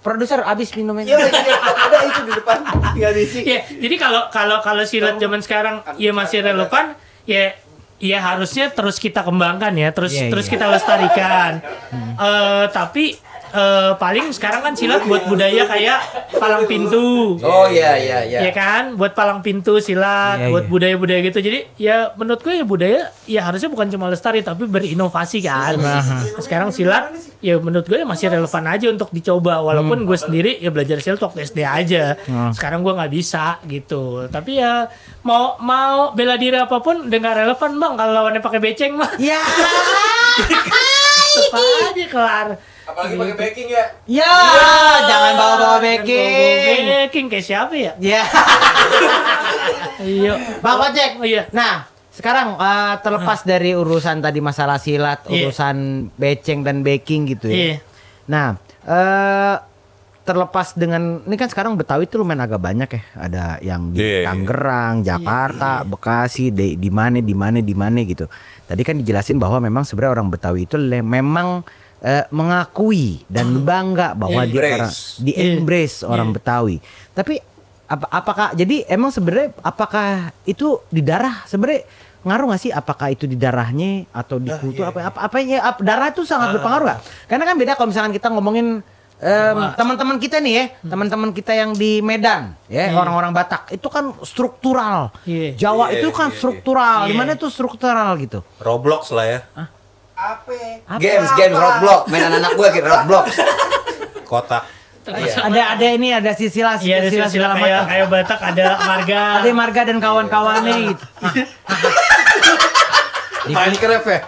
Produser abis minumnya. Iya ada itu di depan. Tinggal diisi. ya, jadi kalau silat zaman sekarang ya masih relevan, ya harusnya terus kita kembangkan ya, terus Iya, iya. kita lestarikan. Tapi paling sekarang kan silat buat budaya kayak palang pintu. Oh iya. Ya kan, buat palang pintu silat, Iya, buat iya. budaya-budaya gitu. Jadi ya menurut gue ya budaya ya harusnya bukan cuma lestari tapi berinovasi kan. Sekarang silat ya menurut gue masih relevan aja untuk dicoba. Walaupun gue sendiri ya belajar silat waktu SD aja. Sekarang gue nggak bisa gitu. Tapi ya mau bela diri apapun udah nggak relevan bang. Kalau lawannya pakai beceng mah Ya, tetap aja kelar. Apalagi pakai backing ya. ya, jangan bawa-bawa backing. Backing kayak siapa ya? Ya, Iya. Bang Ojek. Oh, iya. Nah, sekarang terlepas dari urusan tadi masalah silat, Iya. urusan beceng dan backing gitu ya. Iya. Nah, terlepas dengan ini kan sekarang Betawi itu lumayan agak banyak ya. Ada yang di Iya. Tangerang, Jakarta, Bekasi, di mana gitu. Tadi kan dijelasin bahwa memang sebenarnya orang Betawi itu memang mengakui dan bangga bahwa dia Embrace. orang di-embrace orang Iya. Betawi. Tapi apakah jadi emang sebenarnya apakah itu di darah sebenarnya ngaruh nggak sih, apakah itu di darahnya atau di kultur darah itu sangat berpengaruh nggak? Karena kan beda kalau misalkan kita ngomongin teman-teman kita nih ya, teman-teman kita yang di Medan ya, orang-orang Batak itu kan struktural. Iya. Jawa itu kan struktural. Iya. Gimana tuh struktural gitu? Roblox lah ya. Apa? Games Roblox, mainan anak gue kira Roblox. Kotak. Ada ini ada silsilah Iya, ada silsilah segala macam. kayak Batak, ada marga. Ada marga dan kawan-kawannya gitu. Minecraft ya.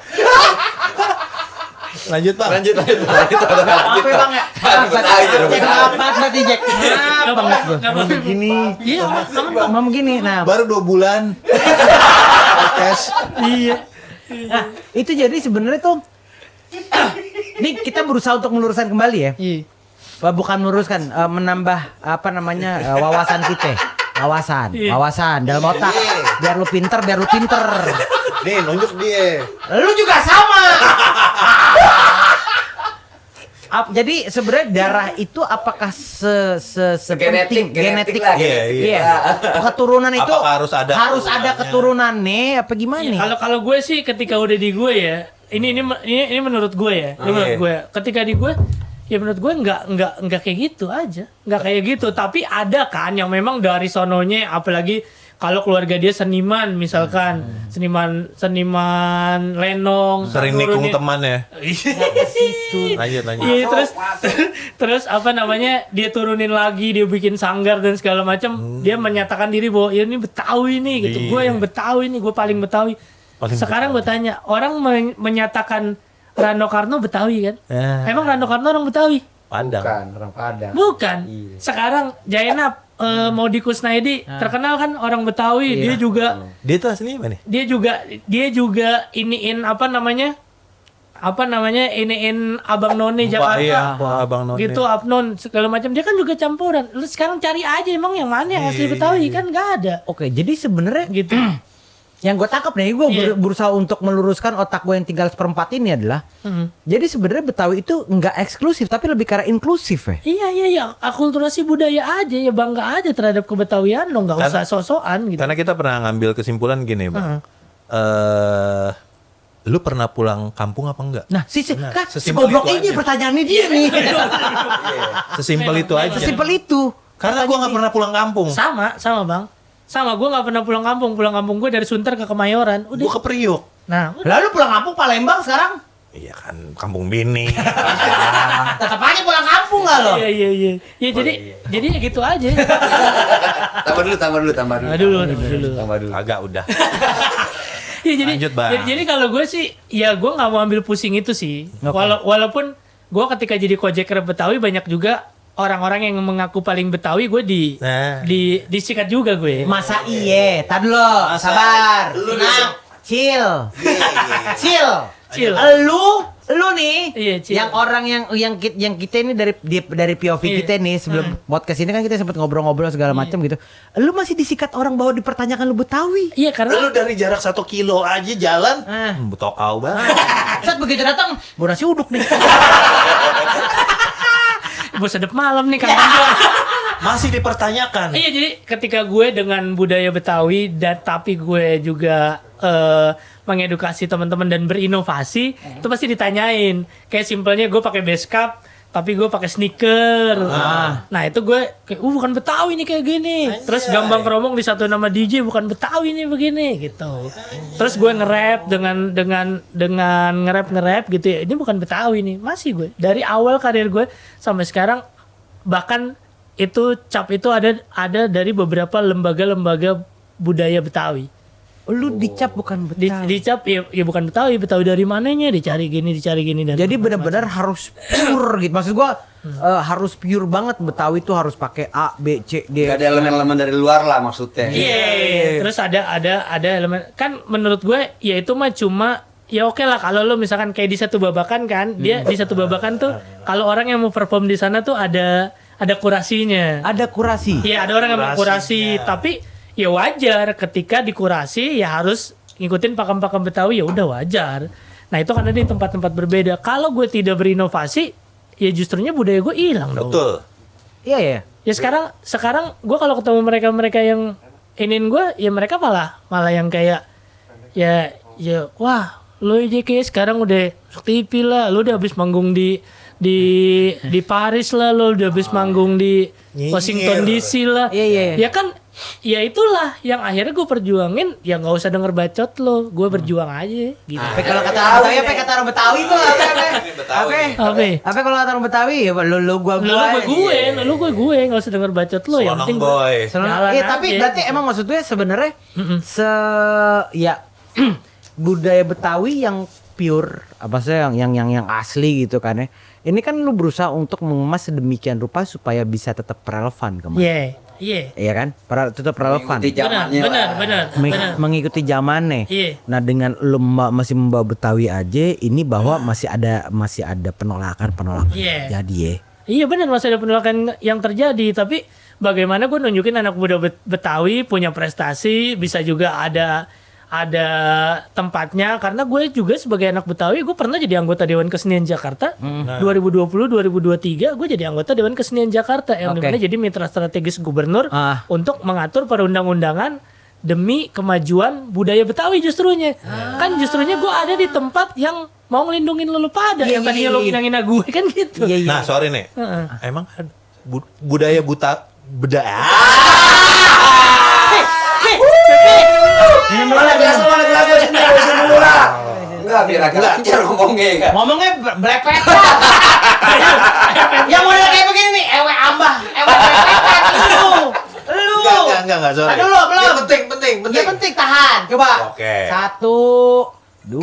Lanjut Pak. Lanjut. Apa bang ya? Apa tadi Jack? Nggak Apa apa-apa, nggak apa-apa. begini? Iya, aman. Mau begini. Nah, Baru 2 bulan. Podcast. Iya. nah, itu jadi sebenarnya tuh ini kita berusaha untuk meluruskan kembali ya. Iya. Bukan meluruskan, menambah apa namanya wawasan kita. Iya. Wawasan dalam otak. Biar lu pinter. Nih, nunjuk dia. Lu juga sama. Jadi sebenarnya darah itu apakah sepenting Genetik genetik? lah, Iya. Keturunan itu Apakah harus ada keturunannya? keturunannya apa gimana Iya, nih? kalau gue sih ketika udah di gue ya, ini menurut gue ya, ini menurut gue. Ketika di gue, ya menurut gue nggak kayak gitu aja, nggak kayak gitu. Tapi ada kan yang memang dari sononya, apalagi kalau keluarga dia seniman misalkan, seniman lenong, Sering nikung teman ya. Itu. Lanjut. Iya, terus apa namanya, dia turunin lagi, dia bikin sanggar dan segala macam. Dia menyatakan diri bahwa ya ini Betawi nih gitu. Iya. Gue yang Betawi nih, gue paling Betawi. Paling Sekarang gue tanya, orang menyatakan Rano Karno Betawi kan? Emang Rano Karno orang Betawi? Padang. Bukan, orang Padang. Bukan. Iya. Sekarang Jainab Maudi Kusnaidi terkenal kan orang Betawi. Dia juga Dia tuh aslinya mana? dia juga iniin apa namanya iniin Abang None Jakarta. Iya, Abang None. Gitu Abnon segala macam, dia kan juga campuran. Lu sekarang cari aja emang yang mana yang asli Betawi kan nggak ada Oke, jadi sebenarnya gitu. yang gue tangkap nih, gue Iya. berusaha untuk meluruskan otak gue yang tinggal seperempat ini adalah, jadi sebenarnya Betawi itu nggak eksklusif tapi lebih karena inklusif ya. Iya akulturasi budaya aja ya, bangga aja terhadap kebetawian lo, nggak usah sosokan gitu. Karena kita pernah ngambil kesimpulan gini, Bang. Lu pernah pulang kampung apa enggak? Nah, kan sesimpel goblok itu ini aja. pertanyaannya dia nih. Sesimpel itu aja. Sesimpel itu. Karena gua nggak pernah pulang kampung. Sama bang, sama gue nggak pernah pulang kampung gue dari Sunter ke Kemayoran udah. Gua ke Priok. Nah Lalu pulang kampung Palembang sekarang. Iya kan, kampung bini. Tetap aja pulang kampung nggak lo? iya ya, jadi ya gitu aja. Tambah dulu. Dulu. Agak udah. Ya, jadi, Lanjut, Bang. jadi kalau gue sih, ya gue nggak mau ambil pusing itu sih. Walaupun gue ketika jadi Kojeker Betawi banyak juga orang-orang yang mengaku paling Betawi, gue disikat juga gue. Masa iye? Tadi lo, sabar. Tenang, chill. Chill. Lu nih, Iya, chill. yang orang yang kita ini dari POV Iya. kita nih sebelum podcast ini kan kita sempat ngobrol-ngobrol segala macam gitu. Lu masih disikat orang bahwa dipertanyakan lu Betawi. Iya karena Lu dari jarak 1 kilo aja jalan, betokau banget. Saat begitu datang, bu nasi uduk nih. gue sedep malam nih kan. Masih dipertanyakan. Iya, jadi ketika gue dengan budaya Betawi dan tapi gue juga mengedukasi teman-teman dan berinovasi, itu pasti ditanyain. Kayak simpelnya gue pakai base cap, tapi gue pakai sneaker. Nah itu gue kayak, bukan Betawi nih kayak gini. Terus Gambang Kromong di satu nama DJ, bukan Betawi nih begini gitu. Terus gue nge-rap dengan nge-rap gitu ya. Ini bukan Betawi nih, masih gue. Dari awal karir gue sampai sekarang, bahkan itu cap itu ada dari beberapa lembaga-lembaga budaya Betawi. Lu dicap bukan Betawi. Dicap ya bukan Betawi dari mananya, dicari gini dan Jadi benar-benar harus pure gitu. Maksud gua harus pure banget. Betawi tuh harus pakai A, B, C, D. Gak ada elemen-elemen dari luar lah maksudnya. Iya. Terus ada elemen, kan menurut gue ya itu mah cuma ya oke lah kalau lo misalkan kayak di satu babakan kan, dia di satu babakan tuh kalau orang yang mau perform di sana tuh ada kurasinya. Ada kurasi. Iya, ada orang yang mau kurasi, tapi ya wajar ketika dikurasi ya harus ngikutin pakem-pakem Betawi, ya udah wajar. Nah itu kan ada di tempat-tempat berbeda. Kalau gue tidak berinovasi, ya justrunya budaya gue hilang dong. Betul. Iya ya. Ya sekarang gue kalau ketemu mereka yang inin gue, ya mereka malah yang kayak ya wah lo aja kayak sekarang udah masuk TV lah, lo udah habis manggung di Paris lah, lo udah habis manggung di Washington DC lah. Iya. Ya kan, ya itulah yang akhirnya gue perjuangin. Ya nggak usah denger bacot lo, gue berjuang aja gitu. Apa kalau kata orang Betawi, apa kata orang Betawi tuh apa kalau kata orang Betawi ya lu gua gue nggak usah denger bacot lo, yang penting boy. jalan tapi aja. berarti emang maksud gue sebenarnya budaya Betawi yang pure apa sih yang asli gitu kan ya. Ini kan lu berusaha untuk mengemas sedemikian rupa supaya bisa tetap relevan kemarin. Iya. Iya kan? Tetap relevan. Mengikuti zamannya lah. Benar. Mengikuti zamannya. Iya. Nah, dengan lu masih membawa Betawi aja, ini bahwa masih ada penolakan Iya. jadi ya. Iya benar, masih ada penolakan yang terjadi, tapi bagaimana gue nunjukin anak muda Betawi punya prestasi, bisa juga ada tempatnya, karena gue juga sebagai anak Betawi gue pernah jadi anggota Dewan Kesenian Jakarta 2020-2023 gue jadi anggota Dewan Kesenian Jakarta yang dimana jadi mitra strategis gubernur untuk mengatur perundang-undangan demi kemajuan budaya Betawi justrunya. Kan justrunya gue ada di tempat yang mau ngelindungin lu pada yang tadinya lo ngina-ngina gue kan gitu. Nah, sorry nih. Emang budaya budaya. Mana gelas dulu lah. Enggak, biar agak lancar ngomongnya. Ngomongnya blepet. Yang model kayak begini nih, ewe blepetan lu. Enggak, sorry. Aduh, belum. Penting. Ya penting, tahan. Coba. Oke. 1, 3.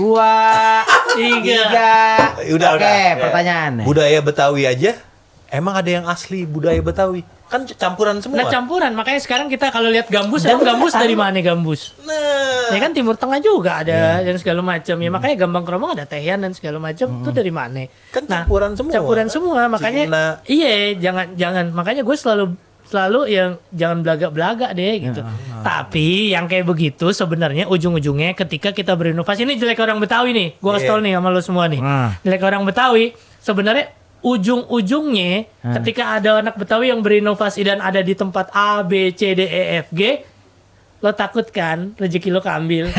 Udah. Oke, pertanyaan. Budaya Betawi aja, emang ada yang asli budaya Betawi? Kan campuran semua. Nah campuran, makanya sekarang kita kalau lihat gambus, emang gambus dari mana gambus? Nah, Ya kan Timur Tengah juga ada dan segala macam. Ya makanya Gambang Kromong ada tehian dan segala macam. Itu dari mana? kan campuran semua. Campuran semua, makanya Cina. iya jangan makanya gue selalu yang jangan belaga-belaga deh gitu. Tapi yang kayak begitu sebenarnya ujung-ujungnya ketika kita berinovasi, ini jelek orang Betawi nih. Gue kasih tau nih sama lo semua nih. Jelek orang Betawi sebenarnya ujung-ujungnya ketika ada anak Betawi yang berinovasi dan ada di tempat A, B, C, D, E, F, G, lo takut kan rezeki lo keambil.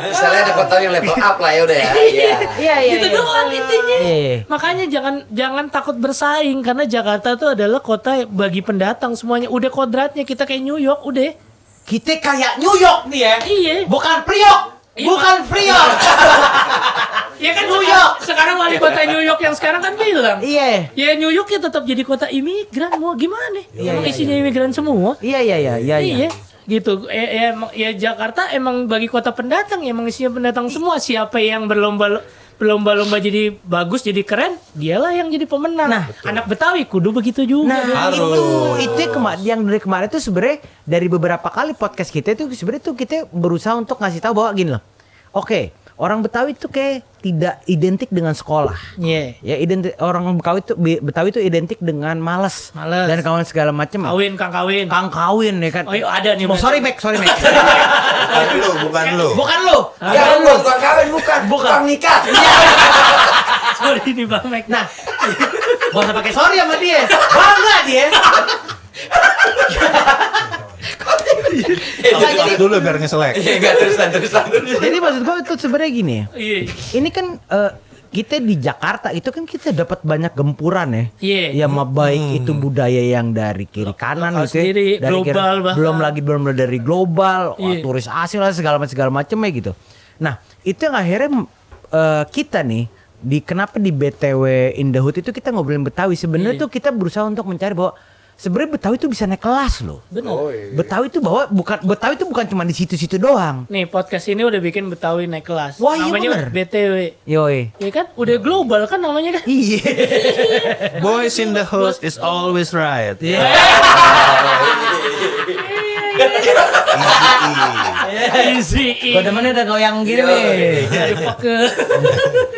Misalnya ada kota yang level up lah ya udah ya. Iya. Iya. Itu doang intinya. Iya. Makanya jangan takut bersaing karena Jakarta tuh adalah kota bagi pendatang semuanya. Udah kodratnya kita kayak New York udah. Kita kayak New York nih ya. Iya. Bukan Priok. Iya. Bukan Priok. Ya kan New York. Sekarang wali kota New York yang sekarang kan bilang. Iya. Ya New York ya tetap jadi kota imigran, mau gimana? Emang isinya imigran semua. Iya. Iya. Gitu. Ya Jakarta emang bagi kota pendatang ya emang isinya pendatang semua. Siapa yang berlomba-lomba jadi bagus, jadi keren, dialah yang jadi pemenang. Nah, anak Betawi kudu begitu juga. Nah, itu yang dari kemarin tuh sebenarnya dari beberapa kali podcast kita itu sebenarnya tuh kita berusaha untuk ngasih tahu bahwa gini loh. Oke, orang Betawi itu kayak tidak identik dengan sekolah. Iya. Ya orang Betawi itu identik dengan malas. Dan kawan segala macam. Kang kawin. Kang kawin ya kan. Oh iya, ada nih. Sorry Mac. Bukan lu. Bukan lu. Jangan lu, bukan kawin, bukan nikah. Sorry nih Bang Mac. Nah, gak usah pakai sorry sama dia. Bangga dia. Jadi dulu biar ngeselek. Iya enggak terusan. Jadi maksud gue itu sebenarnya gini. Iya. Ini kan kita di Jakarta itu kan kita dapat banyak gempuran ya. Iya. Ya baik itu budaya yang dari kiri kanan Lokal gitu ya. sendiri, Dari global bahkan. belum dari global, Iya. turis asing lah segala macamnya gitu. Nah, itu yang akhirnya kita nih kenapa di BTW in the Hood itu kita ngobrolin Betawi sebenarnya tuh kita berusaha untuk mencari bahwa sebenarnya Betawi itu bisa naik kelas loh. Benar. Betawi itu Betawi itu bukan cuma di situ-situ doang. Nih podcast ini udah bikin Betawi naik kelas. Wah, iya namanya bener. BTW. Yoi. Ya kan udah global kan namanya kan. Iya. Boys in the hood is always right. Easy. Gue demennya udah goyang gini nih.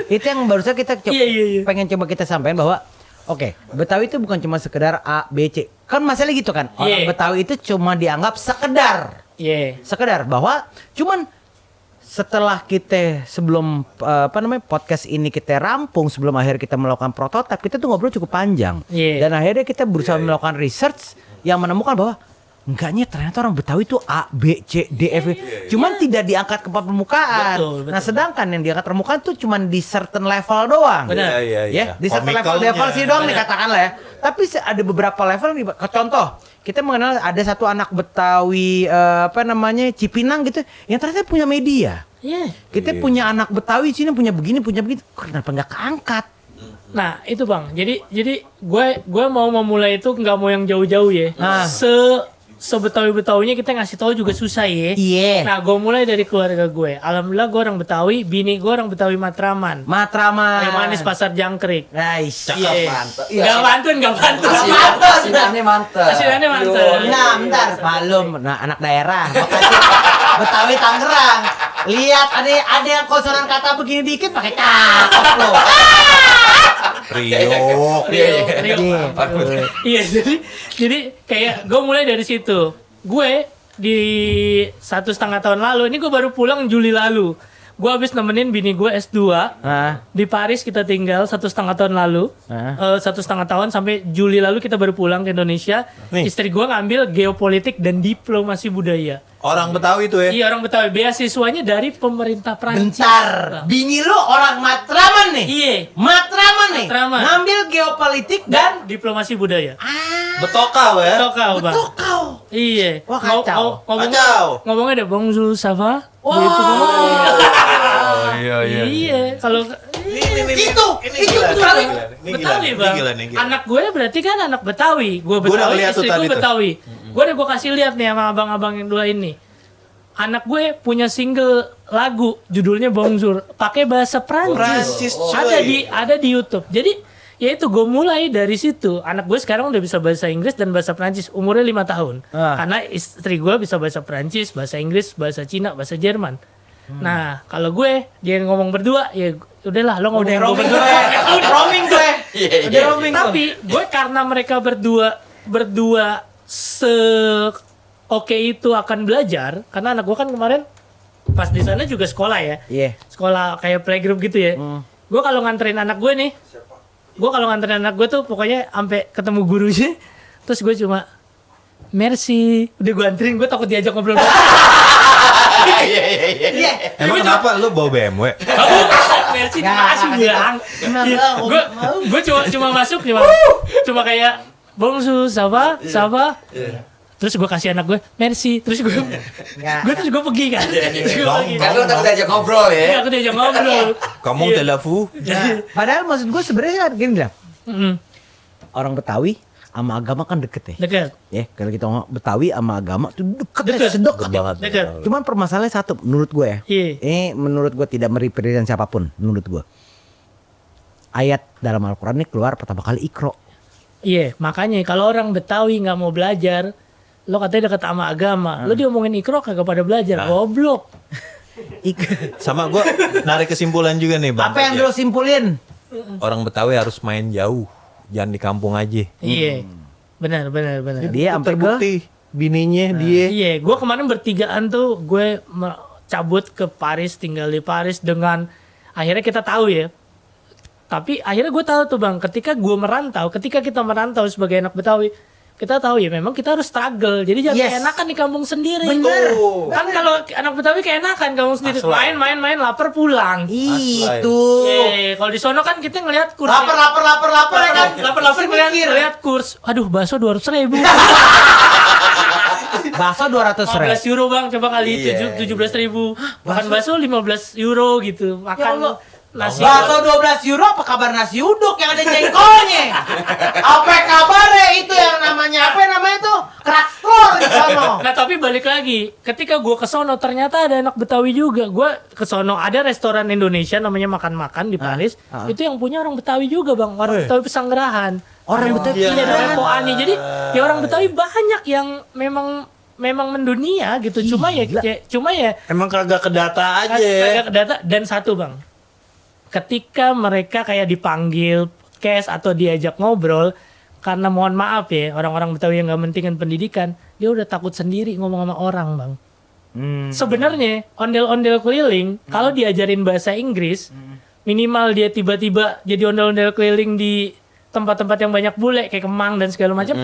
Itu yang barusan kita Iya. pengen coba kita sampaikan bahwa oke, Betawi itu bukan cuma sekedar A, B, C. Kan masalah gitu kan. Orang Iya. Betawi itu cuma dianggap sekedar. Iya. Sekedar bahwa cuman setelah kita sebelum podcast ini kita rampung sebelum akhir kita melakukan prototipe, kita tuh ngobrol cukup panjang. Iya. Dan akhirnya kita berusaha melakukan research yang menemukan bahwa enggaknya ternyata orang Betawi itu A, B, C, D, F. Cuman tidak diangkat ke permukaan. Betul. Nah, sedangkan yang diangkat permukaan tuh cuman di certain level doang. Benar. Ya, di certain level sih doang nih katakanlah ya. Tapi ada beberapa level nih. Contoh, kita mengenal ada satu anak Betawi Cipinang gitu yang ternyata punya media. Iya. Kita punya anak Betawi sini punya begini, punya begitu. Kenapa nggak keangkat? Nah itu Bang. Jadi gue mau memulai itu nggak mau yang jauh-jauh ya. Ah. Sebetawi-betawinya kita ngasih tahu juga susah ya. Iya. Nah gue mulai dari keluarga gue. Alhamdulillah gue orang Betawi, bini gue orang Betawi Matraman. Matraman. Kayu manis Pasar Jangkrik. Nice. Iya. Mantap. Gak pantun. Asinannya mantap. Asinannya mantap. Nah, bentar, malum. Nah, anak daerah. Bekasi, Betawi Tangerang. Lihat ada yang konsonan kata begini dikit pakai cakep loh. Riok. Iya, jadi kayak gue mulai dari situ. Gue di 1,5 tahun lalu, ini gue baru pulang Juli lalu. Gue habis nemenin bini gue S2 di Paris, kita tinggal 1,5 tahun lalu. 1,5 tahun sampai Juli lalu kita baru pulang ke Indonesia. Nih. Istri gue ngambil geopolitik dan diplomasi budaya. Orang Betawi itu ya. Iya, orang Betawi. Beasiswanya dari pemerintah Prancis. Bentar, bini lu orang Matraman nih. Iya. Matraman nih. Matraman. Ngambil geopolitik dan diplomasi budaya. Betokau ya. Tokau, Bang. Tokau. Iya. Wah, kacau. Ngomongnya ada bonjour, ça va? Wah. Gitu. Oh iya Iya, kalau Itu Betawi, Ini Betawi gila, Bang. ini gila, ini gila. Anak gue berarti kan anak Betawi. Gue Gua udah Betawi, ngeliat tuh istri tadi gue tuh. Betawi. Gue kasih lihat nih sama abang-abang yang dua ini. anak gue punya single lagu judulnya Bonjour pakai bahasa Prancis. Ada di YouTube. Jadi ya itu gue mulai dari situ. Anak gue sekarang udah bisa bahasa Inggris dan bahasa Prancis, umurnya 5 tahun. Karena istri gue bisa bahasa Prancis, bahasa Inggris, bahasa Cina, bahasa Jerman. Nah, kalau gue dia ngomong berdua, ya udahlah lo ngomong gue berdua. Udah roaming gue. Udah roaming. Tapi gue karena mereka berdua oke itu akan belajar, karena anak gue kan kemarin pas di sana juga sekolah ya. Iya. Sekolah kayak playgroup gitu ya. Gue kalau nganterin anak gue nih, tuh pokoknya sampai ketemu gurunya, terus gue cuma merci, udah gue anterin, gue takut diajak ngobrol. Iya. Emang kenapa lu bawa BMW? Merci, makasih bilang. Gue cuma masuk, cuma kayak bonjour, ça va? Terus gue kasih anak gue merci, terus gue pergi kan. Kan lu takut diajak ngobrol ya. Iya, aku diajak ngobrol. Kamu telefu? Padahal maksud gue sebenarnya gini lah. Orang Betawi sama agama kan deket ya. Dekat. Ya, kalau kita ngomong Betawi sama agama tuh deket banget. Dekat. Cuman permasalahannya satu menurut gue ya. Iya. Ini menurut gue tidak merepresentasi siapapun menurut gue. Ayat dalam Al-Qur'an ini keluar pertama kali Iqra. Iya, makanya kalau orang Betawi nggak mau belajar, lo katanya dekat sama agama, lo diomongin Iqra kagak pada belajar, goblok. Sama gue narik kesimpulan juga nih Bang. Apa yang lo simpulin? Orang Betawi harus main jauh, jangan di kampung aja. Iya, benar. Dia sampai ke Terbukti bininya dia. Iya, gue kemarin bertigaan tuh, gue cabut ke Paris, tinggal di Paris dengan akhirnya kita tahu ya. Tapi akhirnya gue tahu tuh Bang, ketika kita merantau sebagai anak Betawi, kita tahu ya memang kita harus struggle. Jadi jangan keenakan di kampung sendiri. Bener. Kan kalau anak Betawi keenakan kampung sendiri, main lapar pulang. itu. Kalau di sono kan kita ngelihat kurs. Lapar ya kan. Lapar ngelihat kurs. Aduh, bakso 200.000. Bakso 200.000. 15 euro Bang, coba kali 17.000. Makan bakso 15 euro gitu. Makan nasi. Bakso 12 euro apa kabar nasi uduk yang ada jengkolnya? Apa kabarnya itu yang namanya tuh? Kerak telur di sono. Nah tapi balik lagi, ketika gue ke sono ternyata ada anak Betawi juga. Gue ke sono ada restoran Indonesia namanya Makan-Makan di Paris. Itu yang punya orang Betawi juga Bang, orang Betawi Pesanggerahan. Orang Betawi namanya Poani. Jadi ya orang Betawi banyak yang memang mendunia gitu. Cuma ya Emang kagak kedata aja. kagak kedata. Dan satu Bang, ketika mereka kayak dipanggil case atau diajak ngobrol, karena mohon maaf ya, orang-orang Betawi yang gak mentingin pendidikan, dia udah takut sendiri ngomong sama orang Bang. Sebenarnya ondel-ondel keliling, kalau diajarin bahasa Inggris, minimal dia tiba-tiba jadi ondel-ondel keliling di tempat-tempat yang banyak bule, kayak Kemang dan segala macam,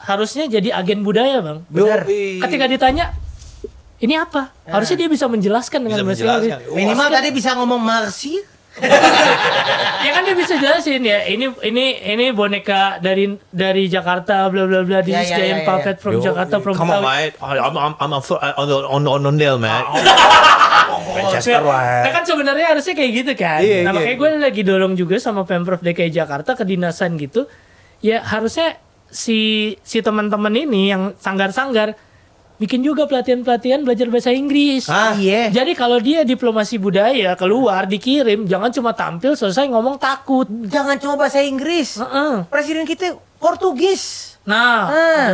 harusnya jadi agen budaya Bang. Benar. Ketika ditanya, ini apa? Harusnya dia bisa menjelaskan dengan bahasa Inggris. Minimal tadi bisa ngomong merci. Ya kan dia bisa jelasin ya. Ini boneka dari Jakarta, bla bla bla. This is giant puppet from Jakarta, from Come on, Betawi. mate. I'm on ondel, mate. Manchester Nah lah. kan sebenarnya harusnya kayak gitu kan. Iya, Nah iya. makanya gue lagi dorong juga sama Pemprov DKI Jakarta, kedinasan gitu. Ya harusnya si teman-teman ini yang sanggar-sanggar bikin juga pelatihan-pelatihan belajar bahasa Inggris. Iya. Jadi kalau dia diplomasi budaya keluar dikirim, jangan cuma tampil selesai ngomong takut. Jangan cuma bahasa Inggris. Presiden kita Portugis. Nah,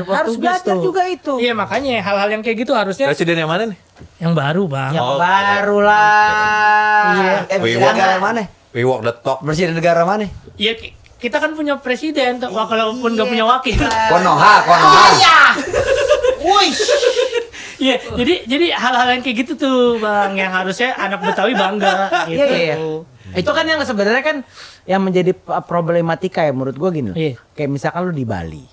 harus belajar juga itu. Iya makanya hal-hal yang kayak gitu harusnya Presiden yang mana nih? yang baru Bang. Yang baru lah. Iya. Presiden negara mana? We walk the talk. Presiden negara mana? Iya kita kan punya presiden, walaupun nggak punya wakil. Konoha. Iya. Wih. Iya, jadi hal-hal yang kayak gitu tuh Bang, yang harusnya anak Betawi bangga gitu. Iya. Itu kan yang sebenarnya kan yang menjadi problematika ya menurut gua gini. Iya. Kayak misalkan lu di Bali,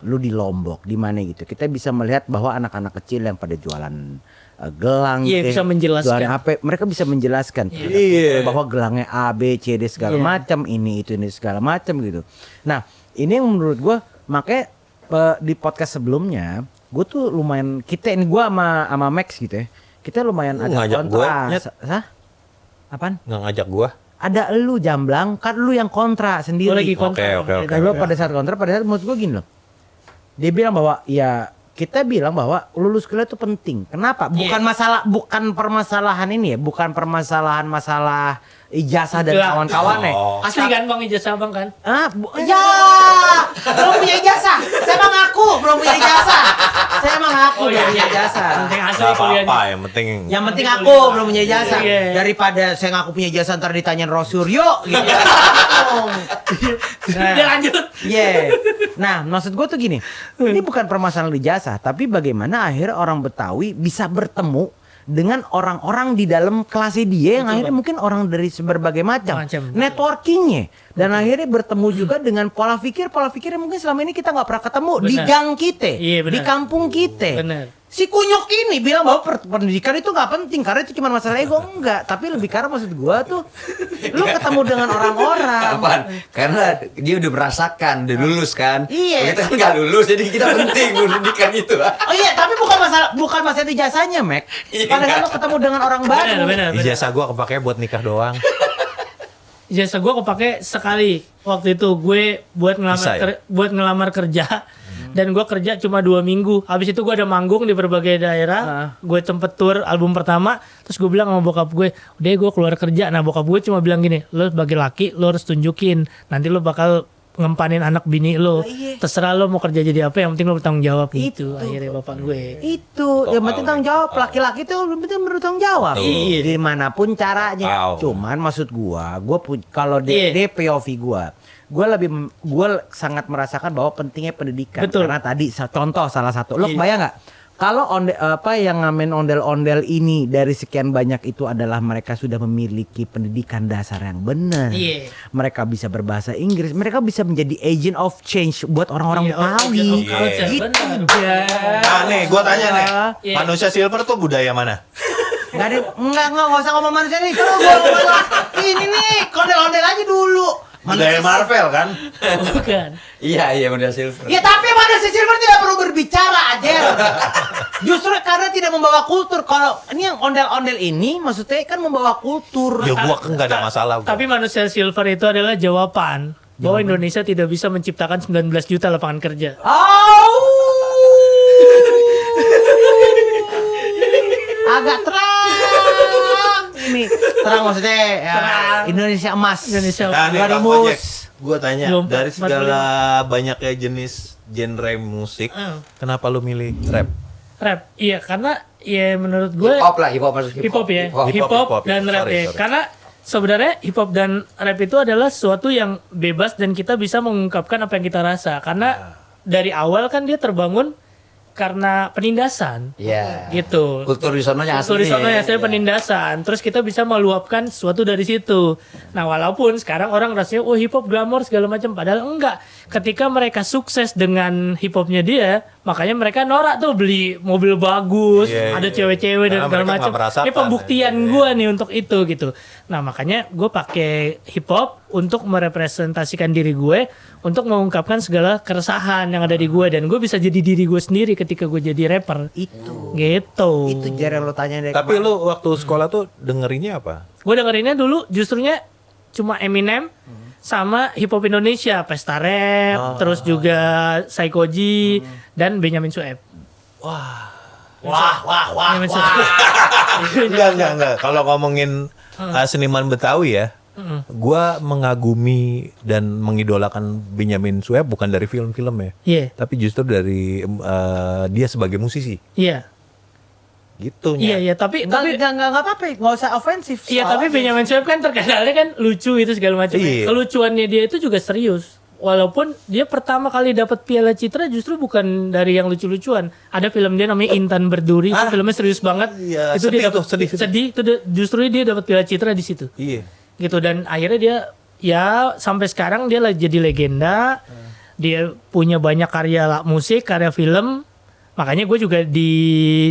lu di Lombok, di mana gitu. Kita bisa melihat bahwa anak-anak kecil yang pada jualan gelang, Iya, bisa menjelaskan. jualan apa, mereka bisa menjelaskan bahwa gelangnya A, B, C, D segala macam, ini segala macam gitu. Nah, ini yang menurut gua makanya di podcast sebelumnya gue tuh lumayan, kita ini gue sama Max gitu ya, kita lumayan ada ngajak kontra. gue, Hah? Apaan? Nggak ngajak gua. Ada lu Jamblang, kan lu yang kontra sendiri. Gue lagi kontra. Oke. Pada saat kontra, pada saat menurut gue gini loh, dia bilang bahwa ya kita bilang bahwa lulus kuliah itu penting. Kenapa? Bukan permasalahan ini ya, bukan permasalahan masalah ijazah dan Itulah. kawan-kawannya. Asli kan Bang ijazah Bang kan? Ya, belum punya ijazah. Saya emang ngaku belum punya ijazah. Saya emang ngaku belum punya ijazah. Penting asli Nggak apa-apa, kuliahnya. yang penting Yang penting aku belum punya ijazah. Iya. Daripada saya ngaku punya ijazah ntar ditanyain Rosuryo gitu. Dia lanjut. Nah, maksud gue tuh gini. Ini bukan permasalahan ijazah, tapi bagaimana akhirnya orang Betawi bisa bertemu dengan orang-orang di dalam kelasnya dia yang akhirnya mungkin orang dari berbagai macam networkingnya, dan akhirnya bertemu juga dengan pola pikir yang mungkin selama ini kita nggak pernah ketemu di gang kita, di kampung kita. Bener. Si kunyuk ini bilang bahwa pendidikan itu nggak penting karena itu cuma masalah ego. Enggak, tapi lebih karena maksud gua tuh lu ketemu dengan orang-orang. Kapan? Karena dia udah merasakan, udah lulus kan. Iya. Kita kan nggak lulus, jadi kita penting pendidikan itu. Oh iya, tapi bukan masalah ijazahnya, Mek. Iya, Padahal lu ketemu dengan orang baru. Benar. ijazah gua kepake buat nikah doang. Ijazah gue kepake sekali waktu itu gue buat Bisa ya? ngelamar kerja. Dan gue kerja cuma 2 minggu. Habis itu gue ada manggung di berbagai daerah. Gue sempet tour album pertama. Terus gue bilang sama bokap gue, udah gue keluar kerja. Nah bokap gue cuma bilang gini, lo sebagai laki lo harus tunjukin. Nanti lo bakal ngempanin anak bini lo. Terserah lo mau kerja jadi apa, yang penting lo bertanggung jawab. Gitu akhirnya bapak gue. Itu yang penting tanggung jawab. Laki-laki tuh belum penting bertanggung jawab. Iya. Dimanapun caranya. Cuman maksud gua kalau di POV gue sangat merasakan bahwa pentingnya pendidikan. Betul. Karena tadi contoh salah satu, lo kebayang nggak? Kalau yang ngamen ondel-ondel ini dari sekian banyak itu adalah mereka sudah memiliki pendidikan dasar yang benar. Iya. Mereka bisa berbahasa Inggris, mereka bisa menjadi agent of change buat orang-orang Iya, Betawi. agent of culture, Gitu. benar. Nah nih, gua tanya nih, Iya. manusia silver tuh budaya mana? Enggak usah ngomong manusia nih. Kalau gua ngomong ini nih, ondel-ondel aja dulu. Budaya Marvel kan? Bukan. Iya, manusia silver. Ya tapi manusia silver tidak perlu berbicara aja. Justru karena tidak membawa kultur. Kalau ini yang ondel-ondel ini maksudnya kan membawa kultur. Ya gua kan nggak ada masalah. Gua. Tapi manusia silver itu adalah jawaban bahwa Indonesia tidak bisa menciptakan 19 juta lapangan kerja. Agak terang ini. Terang maksudnya ya, Indonesia emas. Indonesia Nah nih Kak 2000. Gojek, gua tanya, 24, dari segala banyaknya jenis genre musik, kenapa lu milih rap? Rap. Iya, karena ya menurut gue Hip hop masuk hip hop ya. Hip-hop. Hip hop Hip-hop, dan rap sorry, ya. sorry. Karena sebenarnya hip hop dan rap itu adalah sesuatu yang bebas dan kita bisa mengungkapkan apa yang kita rasa. Karena dari awal kan dia terbangun karena penindasan. Iya. Gitu. Kultur di sononya asli. Kultur di sono ya saya penindasan. Terus kita bisa meluapkan sesuatu dari situ. Nah, walaupun sekarang orang rasanya hip hop glamor segala macam, padahal enggak. Ketika mereka sukses dengan hip hopnya dia, makanya mereka norak tuh beli mobil bagus, ada cewek-cewek dan Karena segala mereka macam. nggak merasakan. Ini pembuktian gue nih untuk itu gitu. Nah, makanya gue pakai hip hop untuk merepresentasikan diri gue, untuk mengungkapkan segala keresahan yang ada di gue, dan gue bisa jadi diri gue sendiri ketika gue jadi rapper. Itu. Gitu. Itu jar yang lo tanya dari Tapi lu waktu sekolah tuh dengerinnya apa? Gue dengerinnya dulu justrunya cuma Eminem sama hip hop Indonesia, Pesta Rap, terus juga Saikoji dan Benyamin Sueb. Wah. Benyamin Sueb. Enggak. Kalau ngomongin seniman Betawi ya, gua mengagumi dan mengidolakan Benyamin Sueb bukan dari film-film ya. Iya. Tapi justru dari dia sebagai musisi. Iya. Gitu Iya, tapi Enggak apa-apa, enggak usah ofensif. iya, tapi Benyamin Sueb kan terkenalnya kan lucu itu segala macam. Iya. Kelucuannya dia itu juga serius. Walaupun dia pertama kali dapat Piala Citra justru bukan dari yang lucu-lucuan. Ada film dia namanya Intan Berduri, itu filmnya serius banget. Iya, Itu sedih dia dapat tuh, sedih. Itu justru dia dapat Piala Citra di situ. Iya. Gitu, dan akhirnya dia ya sampai sekarang dia jadi legenda. Dia punya banyak karya musik, karya film. Makanya gue juga di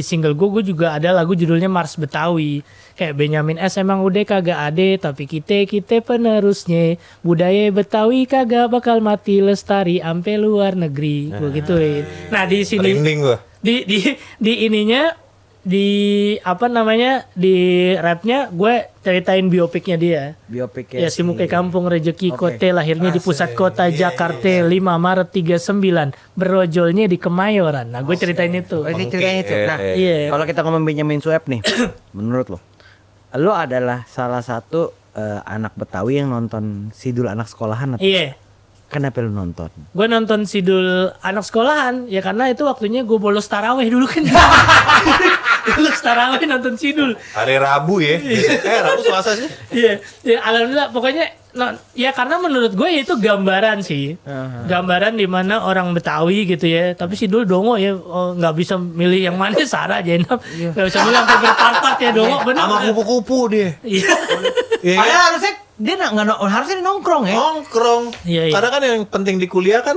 single gue juga ada lagu judulnya Mars Betawi. Kayak Benyamin S emang udah kagak ade, tapi kita penerusnya. Budaya Betawi kagak bakal mati lestari ampe luar negeri. Gue gituin. Nah di sini Merinding gua. di ininya di apa namanya di rapnya gue ceritain biopiknya dia. Biopik Ya si Muke Kampung Rezeki Oke. Kote lahirnya di pusat kota Jakarta 5 Maret 39 berojolnya di Kemayoran. Nah gue ceritain itu. Oh, ini ceritanya itu. Nah, Iya. kalau kita ngomong Benyamin Sueb nih, menurut lo adalah salah satu anak Betawi yang nonton Sidul anak sekolahan atau Iya. kenapa lo nonton? Gue nonton Sidul anak sekolahan ya karena itu waktunya gue bolos taraweh dulu kan. Bolos taraweh nonton Sidul. Hari Rabu ya. Rabu Selasa sih. Iya, ya, alhamdulillah pokoknya ya karena menurut gue itu gambaran sih. Gambaran di mana orang Betawi gitu ya. Tapi Sidul dongo ya nggak bisa milih yang mana Sarah Jenab. Nggak bisa milih sampai berpart-part ya dongo bener. Sama kupu-kupu dia. Iya. Iya. Padahal harusnya dia harusnya dia nongkrong ya. Nongkrong. Iya, iya. Karena kan yang penting di kuliah kan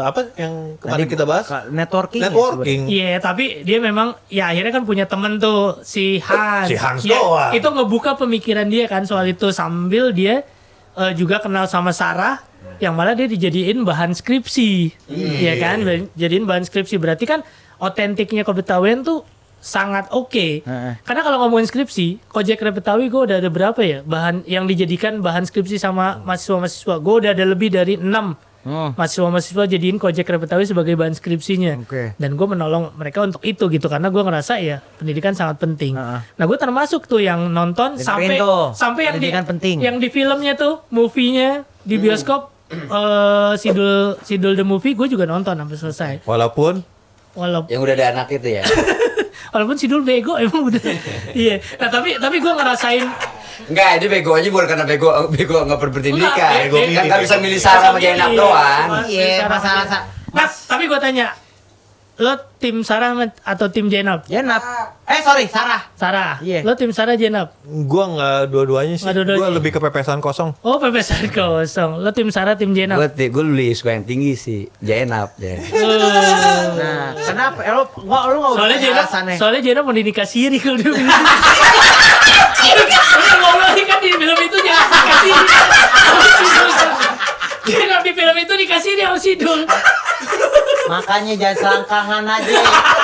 apa yang kemarin kita bahas? Networking. ya Networking. Iya, tapi dia memang ya akhirnya kan punya temen tuh si Hans. Si Hans Ya, doang. itu ngebuka pemikiran dia kan soal itu sambil dia juga kenal sama Sarah yang malah dia dijadiin bahan skripsi. Iya kan? Jadiin bahan skripsi berarti kan otentiknya kebetawian tuh sangat oke. Karena kalau ngomongin skripsi, Kojek Rap Betawi gue udah ada berapa ya bahan yang dijadikan bahan skripsi sama mahasiswa-mahasiswa. Gue udah ada lebih dari 6 mahasiswa-mahasiswa jadiin Kojek Rap Betawi sebagai bahan skripsinya. Oke. Dan gue menolong mereka untuk itu gitu karena gue ngerasa ya pendidikan sangat penting. Nah gue termasuk tuh yang nonton Dengerin sampai tuh, sampai yang di pendidikan penting. yang di filmnya tuh, movie-nya di bioskop Sidul the Movie gue juga nonton sampai selesai. Walaupun Yang udah ada anak itu ya. Walaupun Sidul bego emang udah. Iya. Nah tapi gue ngerasain Enggak, itu bego aja bukan karena bego nggak berpendidikan. Enggak, bego Kan nggak bisa milih Sarah sama Jenab doang. Iya, masalah Nah, tapi gue tanya, lo tim Sarah atau tim Jenab? Jenab. Sarah. Sarah. Iya. Lo tim Sarah Jenab? gua nggak dua-duanya sih. Nggak dua-duanya. Gua lebih ke pepesan kosong. Oh, pepesan kosong. Lo tim Sarah, tim Jenab? Gue lebih suka yang tinggi sih, Jenab. Nah, kenapa? Lu nggak usah Soalnya Jenab, alasannya. soalnya Jenab mau dinikah siri kalau dia bilang. Udah ngomongin kan di film itu Jenab dikasih. Jenab di film itu dikasih dia sama Sidul. Makanya jangan selangkangan aja.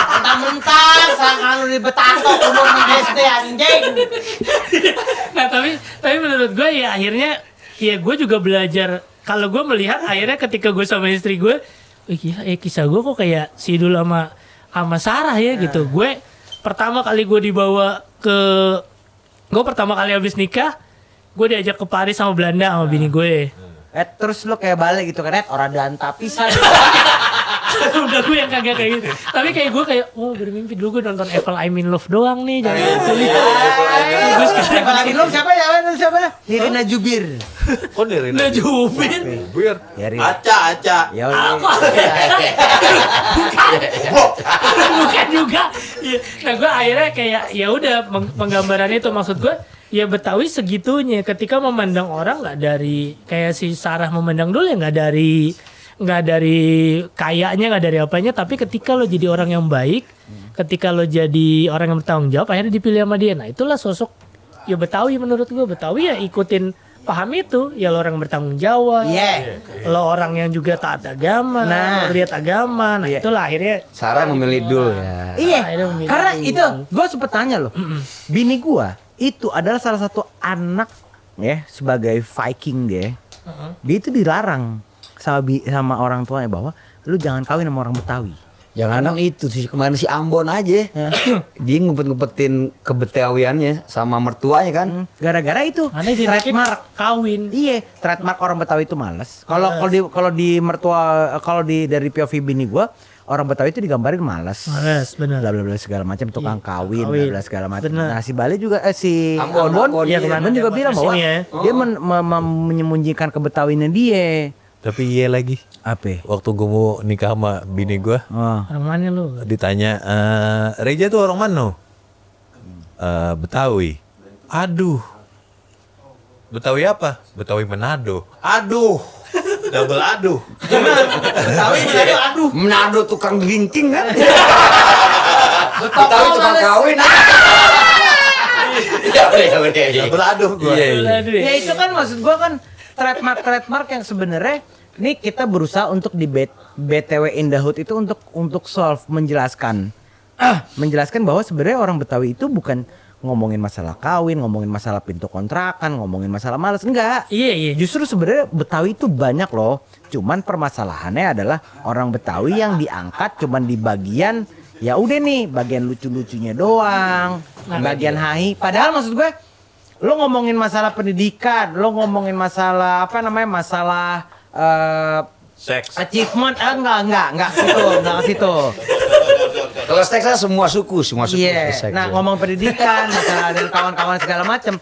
Mentang-mentang selangkangan lu di betato umur SD anjing. Nah tapi menurut gue ya akhirnya ya gue juga belajar. Kalau gue melihat akhirnya ketika gue sama istri gue, gila kisah gue kok kayak Sidul sama Sarah ya gitu. Gue pertama kali gue dibawa ke, gue pertama kali habis nikah, gue diajak ke Paris sama Belanda sama bini gue. Terus lu kayak balik gitu kan, orang dan tapisan. Udah gue yang kagak kayak gitu. Tapi kayak gue kayak, bermimpi dulu gue nonton Eiffel I'm in Love doang nih. Jangan gue sekarang Apalagi lu siapa? Nirina Jubir. Kok dari udah jubir. Biar. Ya, Rin. Aca. Ya Bukan juga. Ya, nah gue akhirnya kayak ya udah penggambaran itu maksud gue ya Betawi segitunya ketika memandang orang nggak dari kayak si Sarah memandang dulu ya nggak dari kayaknya nggak dari apanya tapi ketika lo jadi orang yang baik ketika lo jadi orang yang bertanggung jawab akhirnya dipilih sama dia. Nah itulah sosok ya Betawi menurut gue. Betawi ya ikutin paham itu ya lo orang yang bertanggung jawab. Lo orang yang juga taat agama, Nah. lihat agama. Nah itulah akhirnya Sarah memilih Dul ya. Iya, Akhirnya memilih. karena itu gue sempet tanya loh, bini gue itu adalah salah satu anak ya sebagai Viking dia itu dilarang sama orang tuanya bahwa lu jangan kawin sama orang Betawi. Jangan dong itu sih kemarin si Ambon aja. Dia ngumpet-ngumpetin kebetawiannya sama mertuanya kan. Gara-gara itu Mana di trademark. kawin. Iya, trademark orang Betawi itu males. Kalau di mertua dari POV bini gua, orang Betawi itu digambarin males. Males, bener. Bla bla bla segala macam, tukang kawin, kawin. bla bla segala macam. Bener. Nah, si Bali juga si Ambon, Ambon iya, kemarin kemana juga dia bilang bahwa sini ya. dia menyembunyikan kebetawiannya dia. Tapi iya lagi. Apa? Waktu gue mau nikah sama bini gue, Oh. Orang mana lu? ditanya, Reja tuh orang mana? Betawi. Aduh. Betawi apa? Betawi Manado. Aduh. Double aduh. Betawi Manado, aduh. Manado tukang ginting kan. Betawi tukang kawin. Ya udah. Double aduh gue. Aduh, Ya itu kan maksud gua kan trademark yang sebenarnya nih kita berusaha untuk di BTW in the Hood itu untuk solve menjelaskan menjelaskan bahwa sebenarnya orang Betawi itu bukan ngomongin masalah kawin, ngomongin masalah pintu kontrakan, ngomongin masalah malas, enggak. Iya. Justru sebenarnya Betawi itu banyak loh. Cuman permasalahannya adalah orang Betawi yang diangkat cuman di bagian ya udah nih, bagian lucu-lucunya doang, bagian hahi. Padahal maksud gue, lo ngomongin masalah pendidikan, lo ngomongin masalah masalah Seks. achievement, enggak ke situ. Kalau seksnya semua suku Iya. seks. Nah, ngomong pendidikan, masalah dan kawan-kawan segala macam.